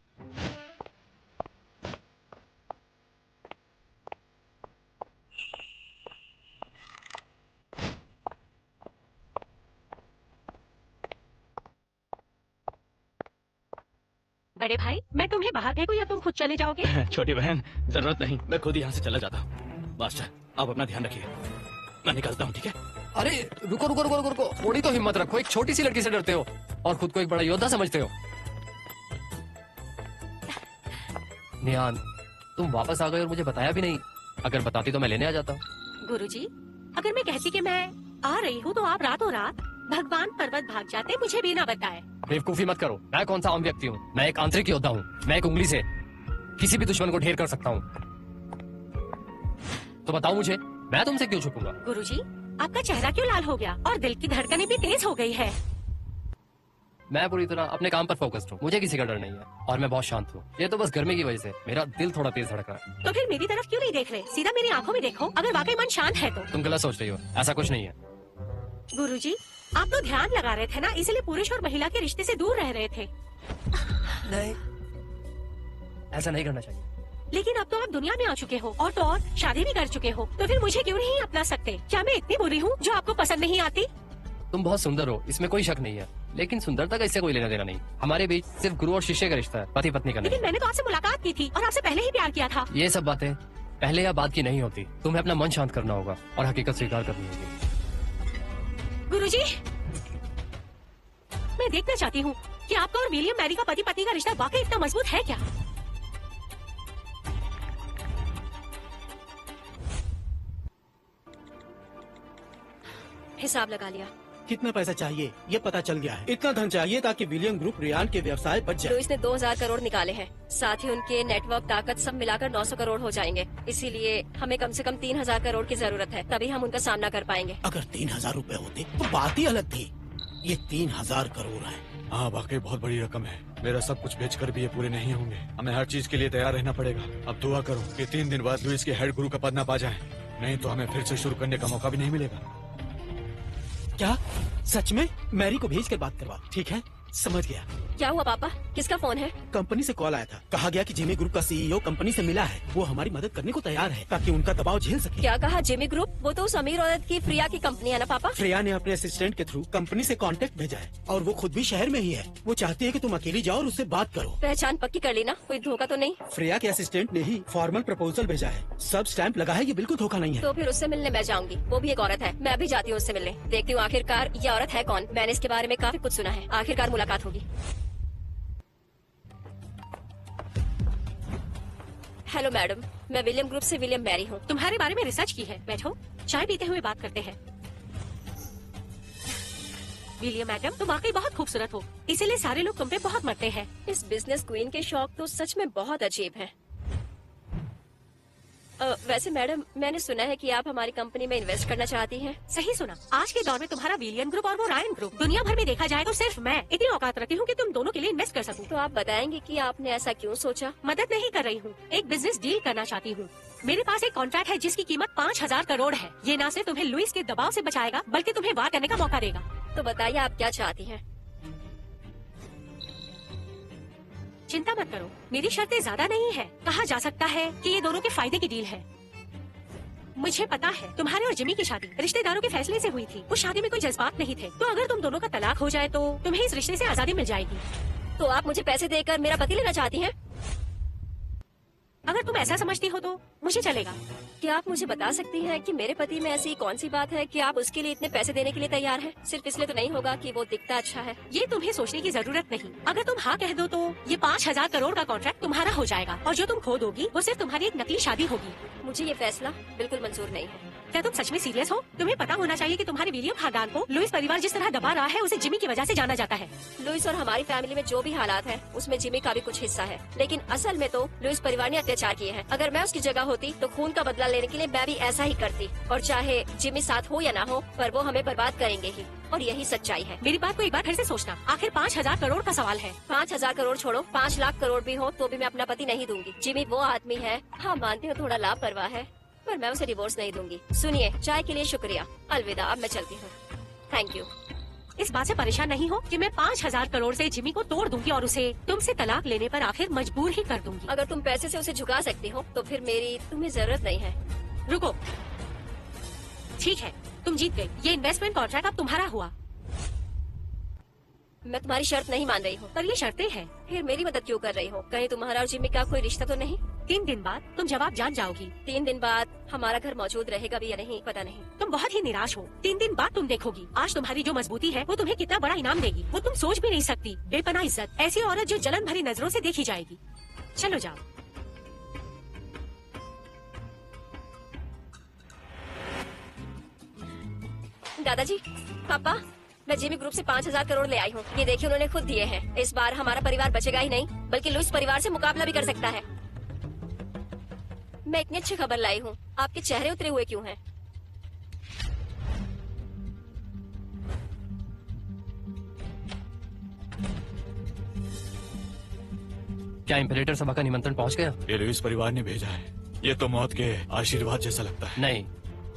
बड़े भाई, मैं तुम्हें बाहर भेजूं या तुम खुद चले जाओगे? छोटी बहन, जरूरत नहीं, मैं खुद यहाँ से चला जाता हूँ। मास्टर, आप अपना ध्यान रखिए, मैं निकलता हूँ, ठीक है? अरे रुको रुको रुको रुको, थोड़ी तो हिम्मत रखो। एक छोटी सी लड़की से डरते हो और खुद को एक बड़ा योद्धा समझते हो। निहान, तुम वापस आ गए और मुझे बताया भी नहीं। अगर बताती तो मैं लेने आ जाता। गुरुजी, अगर मैं कहती कि मैं आ रही हूँ तो आप रातों रात भगवान पर्वत भाग जाते, मुझे भी ना बताए। बेवकूफी मत करो। मैं कौन सा आम व्यक्ति हूँ? मैं एक आंतरिक योद्धा हूँ। मैं एक उंगली से किसी भी दुश्मन को ढेर कर सकता हूँ। तो बताओ मुझे, मैं तुमसे क्यों छुपूंगा? गुरुजी, आपका चेहरा क्यों लाल हो गया और दिल की धड़कनें भी तेज हो गई है? मैं पूरी तरह अपने काम पर फोकस्ड हूँ। मुझे किसी का डर नहीं है और मैं बहुत शांत हूँ। ये तो बस गर्मी की वजह से मेरा दिल थोड़ा तेज धड़क रहा है। तो फिर मेरी तरफ क्यों नहीं देख रहे? सीधा मेरी आंखों में देखो, अगर वाकई मन शांत है तो। तुम गलत सोच रही हो, ऐसा कुछ नहीं है। गुरुजी, आप तो ध्यान लगा रहे थे ना, इसलिए पुरुष और महिला के रिश्ते से दूर रह रहे थे। नहीं, ऐसा नहीं करना चाहिए। लेकिन अब तो आप दुनिया में आ चुके हो और तो और शादी भी कर चुके हो, तो फिर मुझे क्यों नहीं अपना सकते? क्या मैं इतनी बुरी हूँ जो आपको पसंद नहीं आती? तुम बहुत सुंदर हो, इसमें कोई शक नहीं है, लेकिन सुंदरता का इससे कोई लेना देना नहीं। हमारे बीच सिर्फ गुरु और शिष्य का रिश्ता है, पति पत्नी का नहीं। लेकिन मैंने तो आपसे मुलाकात की थी और आपसे पहले ही प्यार किया था। ये सब बातें पहले या बाद की नहीं होती। तुम्हें अपना मन शांत करना होगा और हकीकत स्वीकार करनी होगी। गुरुजी, मैं देखना चाहती हूँ कि आपका और विलियम मैरी का पति पत्नी का रिश्ता वाकई इतना मजबूत है क्या? हिसाब लगा लिया। कितना पैसा चाहिए ये पता चल गया है। इतना धन चाहिए ताकि विलियम ग्रुप रियान के व्यवसाय बच जाए। लुइस ने 2000 करोड़ निकाले हैं, साथ ही उनके नेटवर्क ताकत सब मिलाकर 900 करोड़ हो जाएंगे। इसीलिए हमें कम से कम 3000 करोड़ की जरूरत है, तभी हम उनका सामना कर पाएंगे। अगर 3000 रुपए होते तो बात ही अलग थी। ये 3000 करोड़ है। हाँ, वाकई बहुत बड़ी रकम है। मेरा सब कुछ बेचकर भी ये पूरे नहीं होंगे। हमें हर चीज के लिए तैयार रहना पड़ेगा। अब दुआ करो कि 3 दिन बाद लुइस के हेड गुरु का पद न पा जाए, नहीं तो हमें फिर से शुरू करने का मौका भी नहीं मिलेगा। क्या सच में? मैरी को भेज कर बात करवा। ठीक है, समझ गया। क्या हुआ पापा, किसका फोन है? कंपनी से कॉल आया था। कहा गया कि जिमी ग्रुप का सीईओ कंपनी से मिला है। वो हमारी मदद करने को तैयार है ताकि उनका दबाव झेल सके। क्या कहा? Jimmy group? वो तो उस अमीर औरत की फ्रिया की कंपनी है ना पापा? फ्रेया ने अपने असिस्टेंट के थ्रू कंपनी से कांटेक्ट भेजा है और वो खुद भी शहर में ही है। वो चाहती है कि तुम अकेली जाओ और उससे बात करो। पहचान पक्की कर ली ना? कोई धोखा तो नहीं? फ्रेया के असिस्टेंट ने ही फॉर्मल प्रपोजल भेजा है, सब स्टैंप लगा है। ये बिल्कुल धोखा नहीं है। तो फिर उससे मिलने मैं जाऊंगी। वो भी एक औरत है, मैं भी जाती हूँ उससे मिलने। देखती हूँ आखिरकार ये औरत है कौन। मैंने इसके बारे में काफी कुछ सुना है। आखिरकार मुलाकात होगी। हेलो मैडम, मैं विलियम ग्रुप से विलियम मैरी हूँ। तुम्हारे बारे में रिसर्च की है। बैठो, चाय पीते हुए बात करते हैं। विलियम मैडम, तुम वाकई बहुत खूबसूरत हो, इसीलिए सारे लोग तुम पे बहुत मरते हैं। इस बिजनेस क्वीन के शौक तो सच में बहुत अजीब हैं। वैसे मैडम, मैंने सुना है कि आप हमारी कंपनी में इन्वेस्ट करना चाहती हैं। सही सुना। आज के दौर में तुम्हारा विलियम ग्रुप और वो रायन ग्रुप, दुनिया भर में देखा जाए तो सिर्फ मैं इतनी औकात रखती हूँ कि तुम दोनों के लिए इन्वेस्ट कर सकूं। तो आप बताएंगे कि आपने ऐसा क्यों सोचा? मदद नहीं कर रही हूँ, एक बिजनेस डील करना चाहती हूँ। मेरे पास एक कॉन्ट्रैक्ट है जिसकी कीमत 5000 करोड़ है। ये न सिर्फ तुम्हें लुइस के दबाव से बचाएगा बल्कि तुम्हें वार करने का मौका देगा। तो बताइए आप क्या चाहती हैं? चिंता मत करो, मेरी शर्तें ज्यादा नहीं है। कहा जा सकता है कि ये दोनों के फायदे की डील है। मुझे पता है तुम्हारे और जिमी की शादी रिश्तेदारों के फैसले से हुई थी। उस शादी में कोई जज्बात नहीं थे। तो अगर तुम दोनों का तलाक हो जाए तो तुम्हें इस रिश्ते से आजादी मिल जाएगी। तो आप मुझे पैसे देकर मेरा पति लेना चाहती हैं? अगर तुम ऐसा समझती हो तो मुझे चलेगा। क्या आप मुझे बता सकती हैं कि मेरे पति में ऐसी कौन सी बात है कि आप उसके लिए इतने पैसे देने के लिए तैयार हैं? सिर्फ इसलिए तो नहीं होगा कि वो दिखता अच्छा है? ये तुम्हें सोचने की जरूरत नहीं। अगर तुम हाँ कह दो तो ये 5000 करोड़ का कॉन्ट्रैक्ट तुम्हारा हो जाएगा और जो तुम खो दोगी वो सिर्फ तुम्हारी एक नकली शादी होगी। मुझे ये फैसला बिल्कुल मंजूर नहीं है। क्या तुम सच में सीरियस हो? तुम्हें पता होना चाहिए कि तुम्हारे विलियम खानदान को लुइस परिवार जिस तरह दबा रहा है उसे जिमी की वजह से जाना जाता है। लुइस और हमारी फैमिली में जो भी हालात है उसमें जिमी का भी कुछ हिस्सा है, लेकिन असल में तो लुइस परिवार ने अत्याचार किए हैं। अगर मैं उसकी जगह होती तो खून का बदला लेने के लिए मैं भी ऐसा ही करती। और चाहे जिमी साथ हो या ना हो, पर वो हमें बर्बाद करेंगे ही, और यही सच्चाई है। मेरी बात को एक बार फिर से सोचना। आखिर 5000 करोड़ का सवाल है। 5000 करोड़ छोड़ो, 5 लाख करोड़ भी हो तो भी मैं अपना पति नहीं दूंगी। जिमी वो आदमी है, हाँ मानती हूँ थोड़ा लापरवाह है, पर मैं उसे डिवोर्स नहीं दूंगी। सुनिए, चाय के लिए शुक्रिया, अलविदा, अब मैं चलती हूँ। Thank you. इस बात से परेशान नहीं हो कि मैं 5,000 करोड़ से जिमी को तोड़ दूंगी और उसे तुमसे तलाक लेने पर आखिर मजबूर ही कर दूंगी। अगर तुम पैसे से उसे झुका सकती हो तो फिर मेरी तुम्हें जरूरत नहीं है। रुको, ठीक है, तुम जीत गई। ये इन्वेस्टमेंट कॉन्ट्रैक्ट अब तुम्हारा हुआ। मैं तुम्हारी शर्त नहीं मान रही हूँ। पर ये शर्तें हैं। फिर मेरी मदद क्यों कर रही हो? कहीं तुम्हारा और जिमी का कोई रिश्ता तो नहीं? 3 दिन बाद तुम जवाब जान जाओगी। 3 दिन बाद हमारा घर मौजूद रहेगा भी या नहीं पता नहीं। तुम बहुत ही निराश हो। 3 दिन बाद तुम देखोगी आज तुम्हारी जो मजबूती है वो तुम्हें कितना बड़ा इनाम देगी। वो तुम सोच भी नहीं सकती। बेपनाह इज्जत, ऐसी औरत जो जलन भरी नजरों से देखी जाएगी। चलो जाओ। दादाजी, पापा, मैं जिमी ग्रुप से 5,000 करोड़ ले आई हूँ। ये देखिए, उन्होंने खुद दिए हैं। इस बार हमारा परिवार बचेगा ही नहीं, बल्कि लुइस परिवार से मुकाबला भी कर सकता है। मैं इतनी अच्छी खबर लाई हूँ, आपके चेहरे उतरे हुए क्यों हैं? क्या इम्परेटर सभा का निमंत्रण पहुंच गया? ये लुइस परिवार ने भेजा है। ये तो मौत के आशीर्वाद जैसा लगता है। नहीं,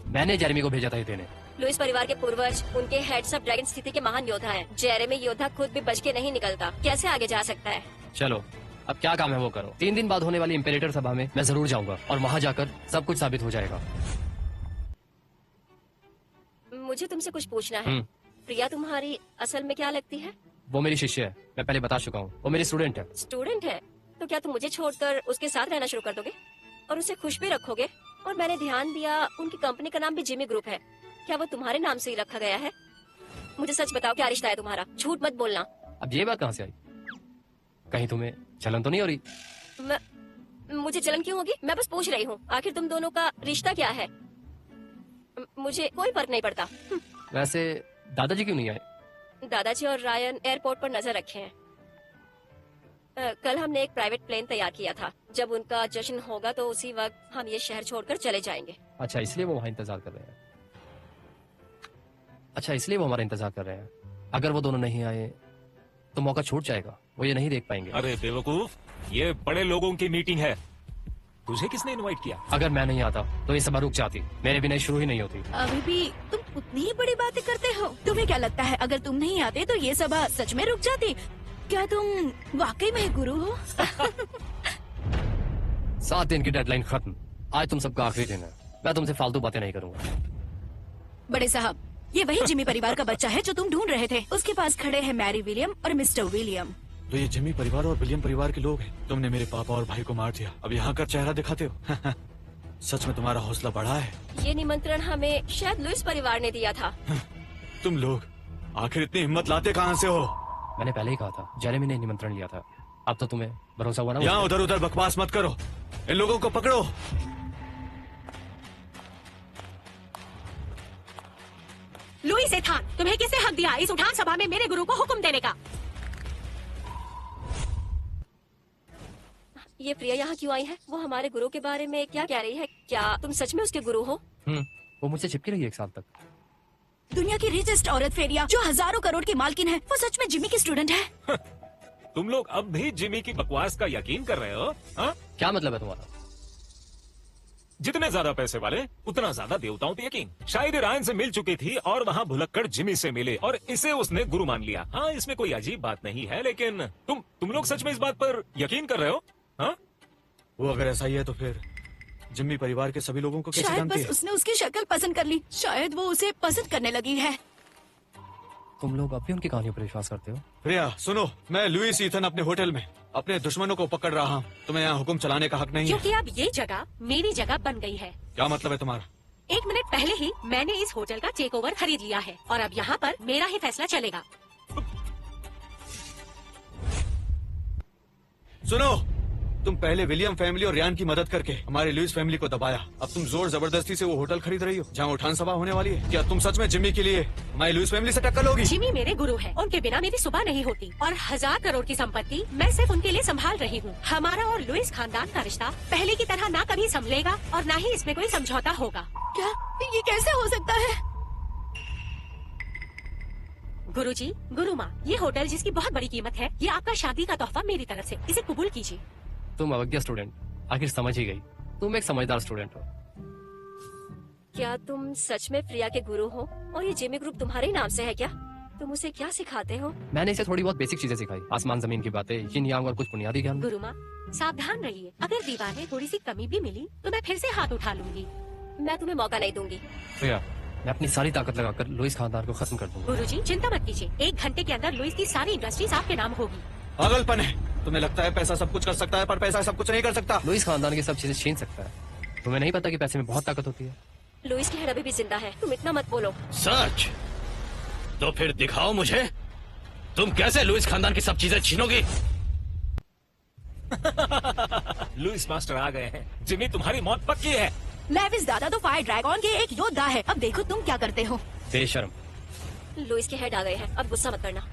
मैंने जेरेमी को भेजा था ये देने। लुइस परिवार के पूर्वज उनके हेड्स ऑफ ड्रैगन स्थिति के महान योद्धा हैं। जेरेमी योद्धा खुद भी बच के नहीं निकलता, कैसे आगे जा सकता है? चलो, अब क्या काम है वो करो। 3 दिन बाद होने वाली इम्परेटर सभा में मैं जरूर जाऊंगा और वहाँ जाकर सब कुछ साबित हो जाएगा। मुझे तुमसे कुछ पूछना है। प्रिया तुम्हारी असल में क्या लगती है? वो मेरी शिष्य है, मैं पहले बता चुका हूँ। वो मेरी स्टूडेंट है। स्टूडेंट है? तो क्या तुम मुझे छोड़कर उसके साथ रहना शुरू कर दोगे और उसे खुश भी रखोगे? और मैंने ध्यान दिया उनकी कंपनी का नाम भी जिमी ग्रुप है। क्या वो तुम्हारे नाम से ही रखा गया है? मुझे सच बताओ, क्या रिश्ता है तुम्हारा? झूठ मत बोलना। अब ये बात कहाँ से आई? कहीं तुम्हें जलन तो नहीं हो रही? मुझे जलन क्यों होगी? मैं बस पूछ रही हूँ, आखिर तुम दोनों का रिश्ता क्या है? मुझे कोई फर्क नहीं पड़ता। वैसे दादाजी क्यों नहीं आए? दादाजी और रायन एयरपोर्ट पर नजर रखे हैं। कल हमने एक प्राइवेट प्लेन तैयार किया था। जब उनका जश्न होगा तो उसी वक्त हम ये शहर छोड़कर चले जाएंगे। अच्छा, इसलिए वो वहाँ इंतजार कर रहे हैं। अच्छा, इसलिए वो हमारा इंतजार कर रहे हैं। अगर वो दोनों नहीं आए तो मौका छूट जाएगा, वो ये नहीं देख पाएंगे। अरे बेवकूफ, ये बड़े लोगों की मीटिंग है, तुझे किसने इनवाइट किया? अगर मैं नहीं आता तो ये सभा रुक जाती, मेरे बिना शुरू ही नहीं होती। अभी भी तुम उतनी ही बड़ी बातें करते हो। तुम्हें क्या लगता है अगर तुम नहीं आते तो ये सभा सच में रुक जाती? क्या तुम वाकई में गुरु हो? 7 दिन की डेडलाइन खत्म। आज तुम सबका आखिरी दिन है। मैं तुमसे फालतू बातें नहीं करूंगा। बड़े साहब, ये वही जिमी परिवार का बच्चा है जो तुम ढूंढ रहे थे। उसके पास खड़े हैं मैरी विलियम और मिस्टर विलियम। तो ये जिमी परिवार और विलियम परिवार के लोग हैं। तुमने मेरे पापा और भाई को मार दिया, अब यहाँ का चेहरा दिखाते हो। सच में तुम्हारा हौसला बढ़ा है। ये निमंत्रण हमें शायद लुइस परिवार ने दिया था। तुम लोग आखिर इतनी हिम्मत लाते कहाँ से हो? मैंने पहले ही कहा था, जेरेमी ने निमंत्रण लिया था। अब तो तुम्हें भरोसा हुआ ना? यहाँ उधर उधर बकवास मत करो, इन लोगों को पकड़ो। लुइस एथान, तुम्हें किसने हक दिया इस उठान सभा में मेरे गुरु को हुक्म देने का? ये प्रिया यहाँ क्यों आई है? वो हमारे गुरु के बारे में क्या कह रही है? क्या तुम सच में उसके गुरु हो? वो मुझसे चिपकी रही है 1 साल तक। दुनिया की रिचेस्ट औरत फेरिया जो हजारों करोड़ की मालकिन है, वो सच में जिमी की स्टूडेंट है? तुम लोग अब भी जिमी की बकवास का यकीन कर रहे हो? हा? क्या मतलब है तुम्हारा? जितने ज्यादा पैसे वाले उतना ज्यादा देवताओं पे यकीन। शायद रायन से मिल चुकी थी और वहाँ भुलक्कड़ जिमी से मिले और इसे उसने गुरु मान लिया। हाँ, इसमें कोई अजीब बात नहीं है, लेकिन तुम लोग सच में इस बात पर यकीन कर रहे हो? हाँ? वो अगर ऐसा ही है तो फिर जिमी परिवार के सभी लोगों को कैसे शायद जानती बस है? उसने उसकी शक्ल पसंद कर ली। शायद वो उसे पसंद करने लगी है। तुम लोग अब भी उनकी कहानियों पर विश्वास करते हो? प्रिया सुनो, मैं लुइस ईथन अपने होटल में अपने दुश्मनों को पकड़ रहा हूँ। तुम्हें यहाँ हुक्म चलाने का हक नहीं है। क्योंकि अब ये जगह मेरी जगह बन गई है। क्या मतलब है तुम्हारा? 1 मिनट पहले ही मैंने इस होटल का टेक ओवर खरीद लिया है और अब यहाँ पर मेरा ही फैसला चलेगा। सुनो, तुम पहले विलियम फैमिली और रियान की मदद करके हमारे लुइस फैमिली को दबाया। अब तुम जोर जबरदस्ती से वो होटल खरीद रही हो जहाँ उठान सभा होने वाली है। क्या तुम सच में जिमी के लिए हमारी लुइस फैमिली से टक्कर लोगी? जिमी मेरे गुरु है, उनके बिना मेरी सुबह नहीं होती और 1000 करोड़ की संपत्ति मैं सिर्फ उनके लिए संभाल रही हूँ। हमारा और लुइस खानदान का रिश्ता पहले की तरह ना कभी संभलेगा और ना ही इसमें कोई समझौता होगा। क्या ये कैसे हो सकता है? गुरुजी, गुरु माँ, ये होटल जिसकी बहुत बड़ी कीमत है, ये आपका शादी का तोहफा मेरी तरफ से, इसे कबूल कीजिए। तुम अवज्ञा स्टूडेंट, आखिर समझ ही गई। तुम एक समझदार स्टूडेंट हो। क्या तुम सच में प्रिया के गुरु हो और ये जिमी ग्रुप तुम्हारे ही नाम से है क्या? तुम उसे क्या सिखाते हो? मैंने इसे थोड़ी बहुत बेसिक चीजें सिखाई, आसमान जमीन की बातें, यिन यांग और कुछ बुनियादी ज्ञान। गुरु माँ सावधान रहिए, अगर दीवार में थोड़ी सी कमी भी मिली तो मैं फिर से हाथ उठा लूंगी। मैं तुम्हें मौका नहीं दूंगी। प्रिया, मैं अपनी सारी ताकत लगाकर लुइस खानदान को खत्म कर दूंगा। गुरुजी चिंता मत कीजिए, 1 घंटे के अंदर लुइस की सारी इंडस्ट्रीज आपके नाम होगी। पागलपन है। तुम्हें लगता है पैसा सब कुछ कर सकता है, पर पैसा सब कुछ नहीं कर सकता। लुइस खानदान की सब चीजें छीन सकता है। तुम्हें नहीं पता कि पैसे में बहुत ताकत होती है? लुइस की हेड अभी भी जिंदा है, तुम इतना मत बोलो। सच? तो फिर दिखाओ मुझे, तुम कैसे लुइस खानदान की सब चीजें छीनोगी? लुइस मास्टर आ गए हैं। जिमी तुम्हारी मौत पक्की है। लेविस दादा तो फायर ड्रैगन के एक योद्धा है। अब देखो तुम क्या करते हो। बेशर्म। लुइस के हेड आ गए हैं, अब गुस्सा मत करना।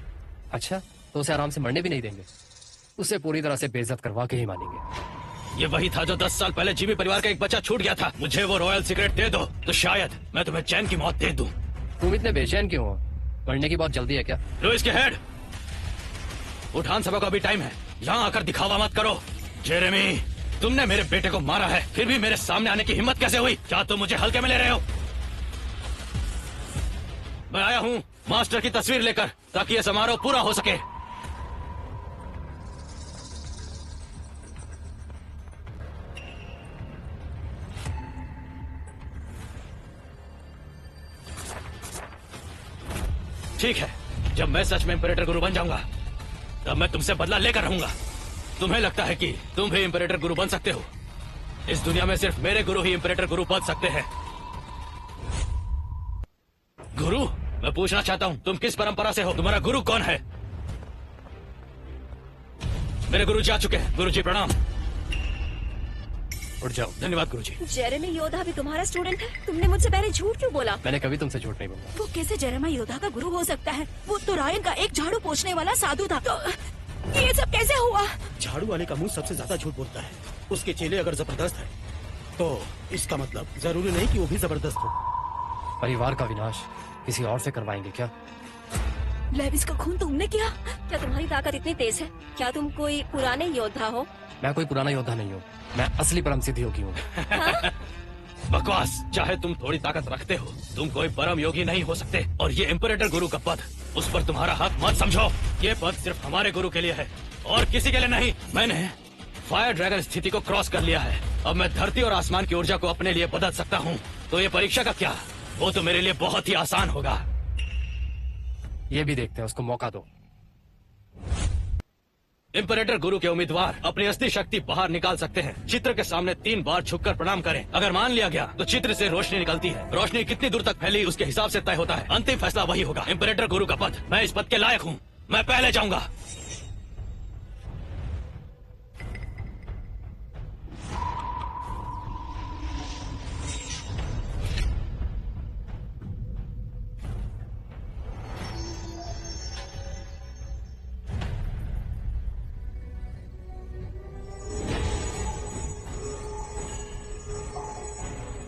अच्छा, तो उसे आराम से मरने भी नहीं देंगे? उसे पूरी तरह से बेइज्जत करवा के ही मानेंगे। ये वही था जो 10 साल पहले जिमी परिवार का एक बच्चा छूट गया था। मुझे वो रॉयल सीक्रेट दे दो तो शायद मैं तुम्हें चैन की मौत दे दूं। तुम इतने बेचैन क्यों हो? मरने की बहुत जल्दी है क्या? लुइस के हेड, उठान सभा का भी टाइम है, यहाँ आकर दिखावा मत करो। जेरेमी, तुमने मेरे बेटे को मारा है, फिर भी मेरे सामने आने की हिम्मत कैसे हुई? क्या तुम मुझे हल्के में ले रहे हो? मैं आया हूँ मास्टर की तस्वीर लेकर, ताकि यह समारोह पूरा हो सके। ठीक है, जब मैं सच में इंपरेटर गुरु बन जाऊंगा तब मैं तुमसे बदला लेकर रहूंगा। तुम्हें लगता है कि तुम भी इंपरेटर गुरु बन सकते हो? इस दुनिया में सिर्फ मेरे गुरु ही इंपरेटर गुरु बन सकते हैं। गुरु, मैं पूछना चाहता हूँ, तुम किस परंपरा से हो? तुम्हारा गुरु कौन है? मेरे गुरु जा चुके हैं। गुरुजी प्रणाम। उठ जाओ। धन्यवाद गुरुजी। जेरेमी योद्धा भी तुम्हारा स्टूडेंट है? तुमने मुझसे पहले झूठ क्यों बोला? मैंने कभी तुमसे झूठ नहीं बोला। वो कैसे जेरेमा योद्धा का गुरु हो सकता है? वो तो रायन का एक झाड़ू पोंछने वाला साधु था। तो ये सब कैसे हुआ? झाड़ू वाले का मुंह सबसे ज्यादा झूठ बोलता है। उसके चेले अगर जबरदस्त है तो इसका मतलब जरूरी नहीं कि वो भी जबरदस्त हो। परिवार का विनाश किसी और से करवाएंगे क्या? लेविस का खून तुमने किया? क्या तुम्हारी ताकत इतनी तेज है? क्या तुम कोई पुराने योद्धा हो? मैं कोई पुराना योद्धा नहीं हूँ, मैं असली परम सिद्धि योगी हूँ। बकवास। चाहे तुम थोड़ी ताकत रखते हो, तुम कोई परम योगी नहीं हो सकते। और ये इंपरेटर गुरु का पद, उस पर तुम्हारा हाथ मत समझो। ये पद सिर्फ हमारे गुरु के लिए है और किसी के लिए नहीं। मैंने फायर ड्रैगन स्थिति को क्रॉस कर लिया है। अब मैं धरती और आसमान की ऊर्जा को अपने लिए बदल सकता हूँ। तो ये परीक्षा का क्या, वो तो मेरे लिए बहुत ही आसान होगा। ये भी देखते हैं, उसको मौका दो। इंपरेटर गुरु के उम्मीदवार अपनी असली शक्ति बाहर निकाल सकते हैं। चित्र के सामने 3 बार झुककर प्रणाम करें। अगर मान लिया गया तो चित्र से रोशनी निकलती है। रोशनी कितनी दूर तक फैली उसके हिसाब से तय होता है। अंतिम फैसला वही होगा। इंपरेटर गुरु का पद, मैं इस पद के लायक हूँ। मैं पहले जाऊंगा।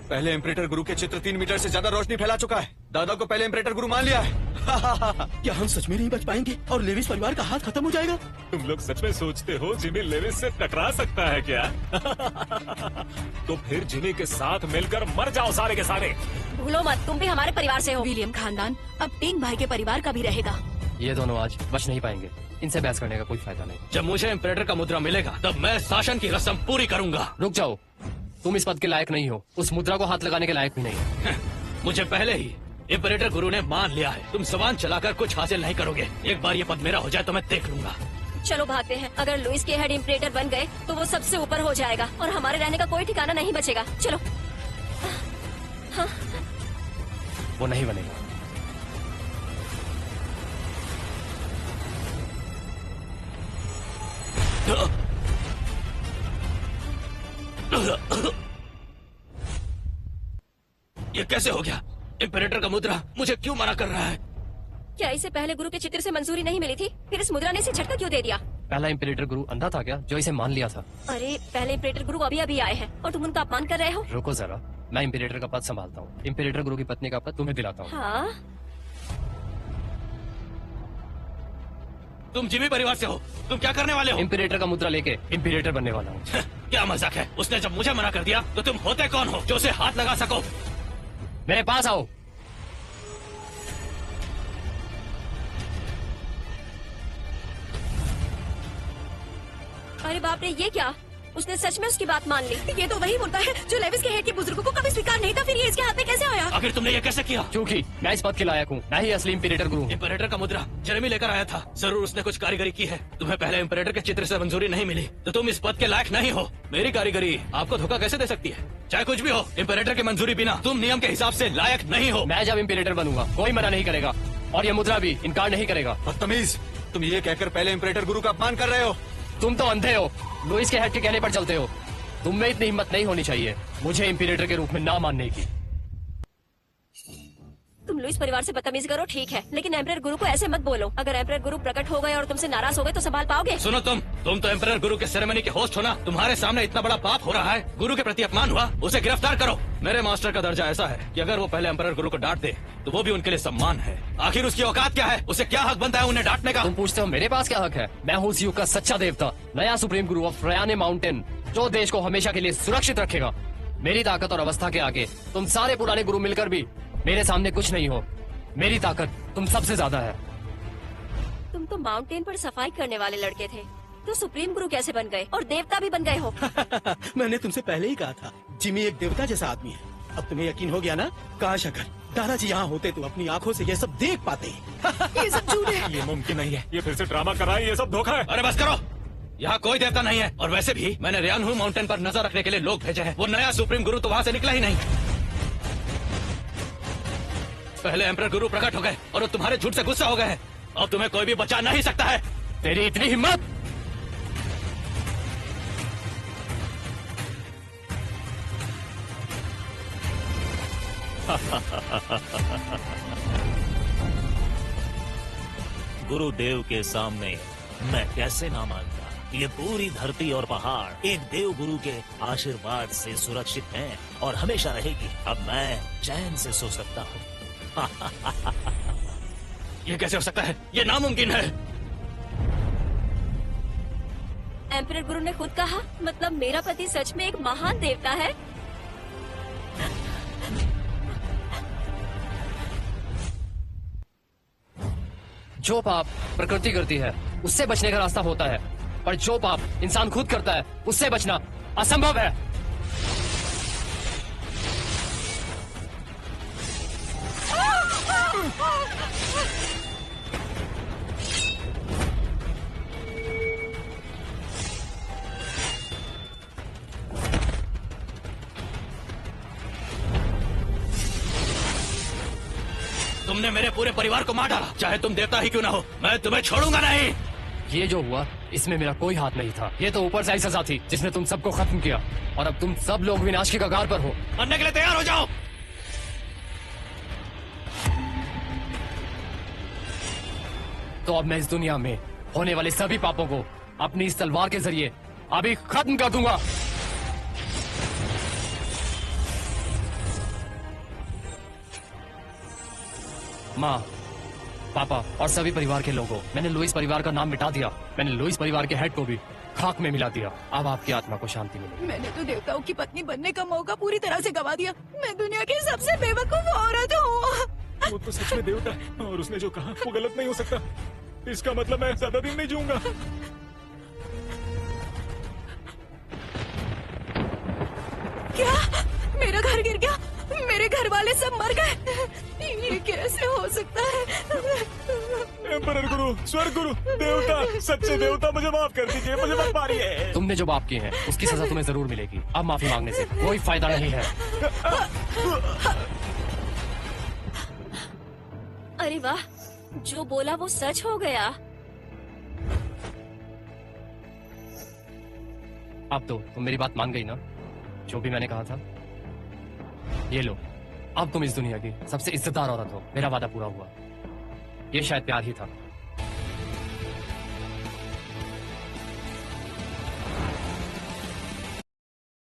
पहले इंपरेटर गुरु के चित्र 3 मीटर से ज्यादा रोशनी फैला चुका है। दादा को पहले इंपरेटर गुरु मान लिया है। क्या हम सच में नहीं बच पाएंगे और लेविस परिवार का हाथ खत्म हो जाएगा? तुम लोग सच में सोचते हो जिमी लेविस से टकरा सकता है क्या? तो फिर जिमी के साथ मिलकर मर जाओ सारे के सारे। भूलो मत, तुम भी हमारे परिवार से हो। विलियम खानदान अब टिंग भाई के परिवार का भी रहेगा। ये दोनों आज बच नहीं पाएंगे। इनसे बहस करने का कोई फायदा नहीं। जब मुझे इंपरेटर का मुद्रा मिलेगा तब मैं शासन की रस्म पूरी करूंगा। रुक जाओ, तुम इस पद के लायक नहीं हो। उस मुद्रा को हाथ लगाने के लायक भी नहीं है। मुझे पहले ही इंपरेटर गुरु ने मान लिया है। तुम सवान चलाकर कुछ हासिल नहीं करोगे। एक बार ये पद मेरा हो जाए तो मैं देख लूंगा। चलो भागते हैं। अगर लुइस के हेड इंपरेटर बन गए तो वो सबसे ऊपर हो जाएगा और हमारे रहने का कोई ठिकाना नहीं बचेगा। चलो। हाँ। वो नहीं बनेगा। ये कैसे हो गया? इंपरेटर का मुद्रा मुझे क्यों मना कर रहा है? क्या इसे पहले गुरु के चित्र से मंजूरी नहीं मिली थी? फिर इस मुद्रा ने इसे झटका क्यों दे दिया? पहला इंपरेटर गुरु अंधा था क्या जो इसे मान लिया था? अरे पहले इंपरेटर गुरु अभी अभी आए हैं और तुम उनका अपमान कर रहे हो। रुको जरा, मैं इंपरेटर का पद संभालता हूँ। इंपरेटर गुरु की पत्नी का पद तुम्हें दिलाता हूँ। हाँ? तुम जिमी परिवार से हो, तुम क्या करने वाले हो? इंपरेटर का मुद्रा लेके इंपरेटर बनने वाला हूँ। क्या मजाक है? उसने जब मुझे मना कर दिया तो तुम होते कौन हो जो उसे हाथ लगा सको? मेरे पास आओ। अरे बाप रे, ये क्या? उसने सच में उसकी बात मान ली। ये तो वही मुद्दा है जो लेविस के हेड के बुजुर्गों को कभी स्वीकार नहीं था, फिर ये इसके हाथ में कैसे आया? आखिर तुमने ये कैसे किया? क्योंकि मैं इस पद के लायक हूँ, मैं ही असली इम्पीरेटर गुरु हूँ। इम्परेटर का मुद्रा जेरेमी लेकर आया था, जरूर उसने कुछ कारीगरी की है। तुम्हें पहले इम्परेटर के चित्र से मंजूरी नहीं मिली तो तुम इस पद के लायक नहीं हो। मेरी कारीगरी आपको धोखा कैसे दे सकती है? चाहे कुछ भी हो, इम्परेटर की मंजूरी बिना तुम नियम के हिसाब से लायक नहीं हो। मैं जब इम्पीरेटर बनूंगा कोई मना नहीं करेगा और ये मुद्रा भी इनकार नहीं करेगा। बदतमीज, तुम ये कहकर पहले इम्परेटर गुरु का अपमान कर रहे हो। तुम तो अंधे हो, लुइस के हेड के कहने पर चलते हो। तुम में इतनी हिम्मत नहीं होनी चाहिए मुझे इम्पीरेटर के रूप में ना मानने की। तुम लुइस परिवार से बदतमीजी करो ठीक है, लेकिन एम्परर गुरु को ऐसे मत बोलो। अगर एम्परर गुरु प्रकट हो गए और तुमसे नाराज हो गए तो संभाल पाओगे? सुनो, तुम तो एम्परर गुरु के सेरेमनी के होस्ट हो ना। तुम्हारे सामने इतना बड़ा पाप हो रहा है, गुरु के प्रति अपमान हुआ, उसे गिरफ्तार करो। मेरे मास्टर का दर्जा ऐसा है कि अगर वो पहले एम्परर गुरु को डांट दे तो वो भी उनके लिए सम्मान है। आखिर उसकी औकात क्या है? उसे क्या हक बनता है उन्हें डांटने का? तुम पूछते हो मेरे पास क्या हक है? मैं हूँ इस युग का सच्चा देवता, नया सुप्रीम गुरु ऑफ रयाने माउंटेन, जो देश को हमेशा के लिए सुरक्षित रखेगा। मेरी ताकत और अवस्था के आगे तुम सारे पुराने गुरु मिलकर भी मेरे सामने कुछ नहीं हो। मेरी ताकत तुम सबसे ज्यादा है। तुम तो माउंटेन पर सफाई करने वाले लड़के थे, तो सुप्रीम गुरु कैसे बन गए और देवता भी बन गए हो? मैंने तुमसे पहले ही कहा था जिमी एक देवता जैसा आदमी है। अब तुम्हें यकीन हो गया ना? काश अगर दादाजी यहाँ होते तो अपनी आंखों से ये सब देख पाते। ये सब झूठ है। ये मुमकिन नहीं है, ये फिर से ड्रामा कर रहा है, ये सब धोखा है। अरे बस करो, यहाँ कोई देवता नहीं है। और वैसे भी मैंने रियानहू माउंटेन पर नजर रखने के लिए लोग भेजे हैं। वो नया सुप्रीम गुरु तो वहाँ से निकला ही नहीं। पहले एम्परर गुरु प्रकट हो गए और वो तुम्हारे झूठ से गुस्सा हो गए हैं। अब तुम्हें कोई भी बचा नहीं सकता है। तेरी इतनी हिम्मत? गुरुदेव के सामने मैं कैसे ना मानता। ये पूरी धरती और पहाड़ एक देव गुरु के आशीर्वाद से सुरक्षित हैं और हमेशा रहेगी। अब मैं चैन से सो सकता हूँ। ये कैसे हो सकता है? ये नामुमकिन है। एम्परर गुरु ने खुद कहा, मतलब मेरा पति सच में एक महान देवता है। जो पाप प्रकृति करती है उससे बचने का रास्ता होता है, पर जो पाप इंसान खुद करता है उससे बचना असंभव है। तुमने मेरे पूरे परिवार को मार डाला, चाहे तुम देवता ही क्यों ना हो। मैं तुम्हें छोड़ूंगा नहीं। ये जो हुआ इसमें मेरा कोई हाथ नहीं था। ये तो ऊपर से आई सजा थी जिसने तुम सबको खत्म किया और अब तुम सब लोग विनाश की कगार पर हो। मरने के लिए तैयार हो जाओ। तो अब मैं इस दुनिया में होने वाले सभी पापों को अपनी इस तलवार के जरिए अभी खत्म कर दूंगा। माँ, पापा और सभी परिवार के लोगों, मैंने लुइस परिवार का नाम मिटा दिया। मैंने लुइस परिवार के हेड को भी खाक में मिला दिया। अब आपकी आत्मा को शांति मिलेगी। मैंने तो देवताओं की पत्नी बनने का मौका पूरी तरह से गवा दिया। मैं दुनिया की सबसे बेवकूफ औरत हूँ। वो तो सच में देवता है और उसने जो कहा वो गलत नहीं हो सकता। इसका मतलब मैं ज्यादा दिन नहीं जीऊंगा। क्या? मेरा घर गिर गया? मेरे घर वाले सब मर गए? ये कैसे हो सकता है? एम्परर गुरु, स्वर्ग गुरु, देवता, सच्चे देवता, मुझे माफ कर दीजिए, मुझे मत मारिए। तुमने जो पाप किए हैं उसकी सजा तुम्हें जरूर मिलेगी। अब माफी मांगने से कोई फायदा नहीं है। अरे वाह, जो बोला वो सच हो गया। अब तो तुम मेरी बात मान गई ना? जो भी मैंने कहा था। ये लो, अब तुम इस दुनिया की सबसे इज्जतदार औरत हो। मेरा वादा पूरा हुआ। ये शायद प्यार ही था।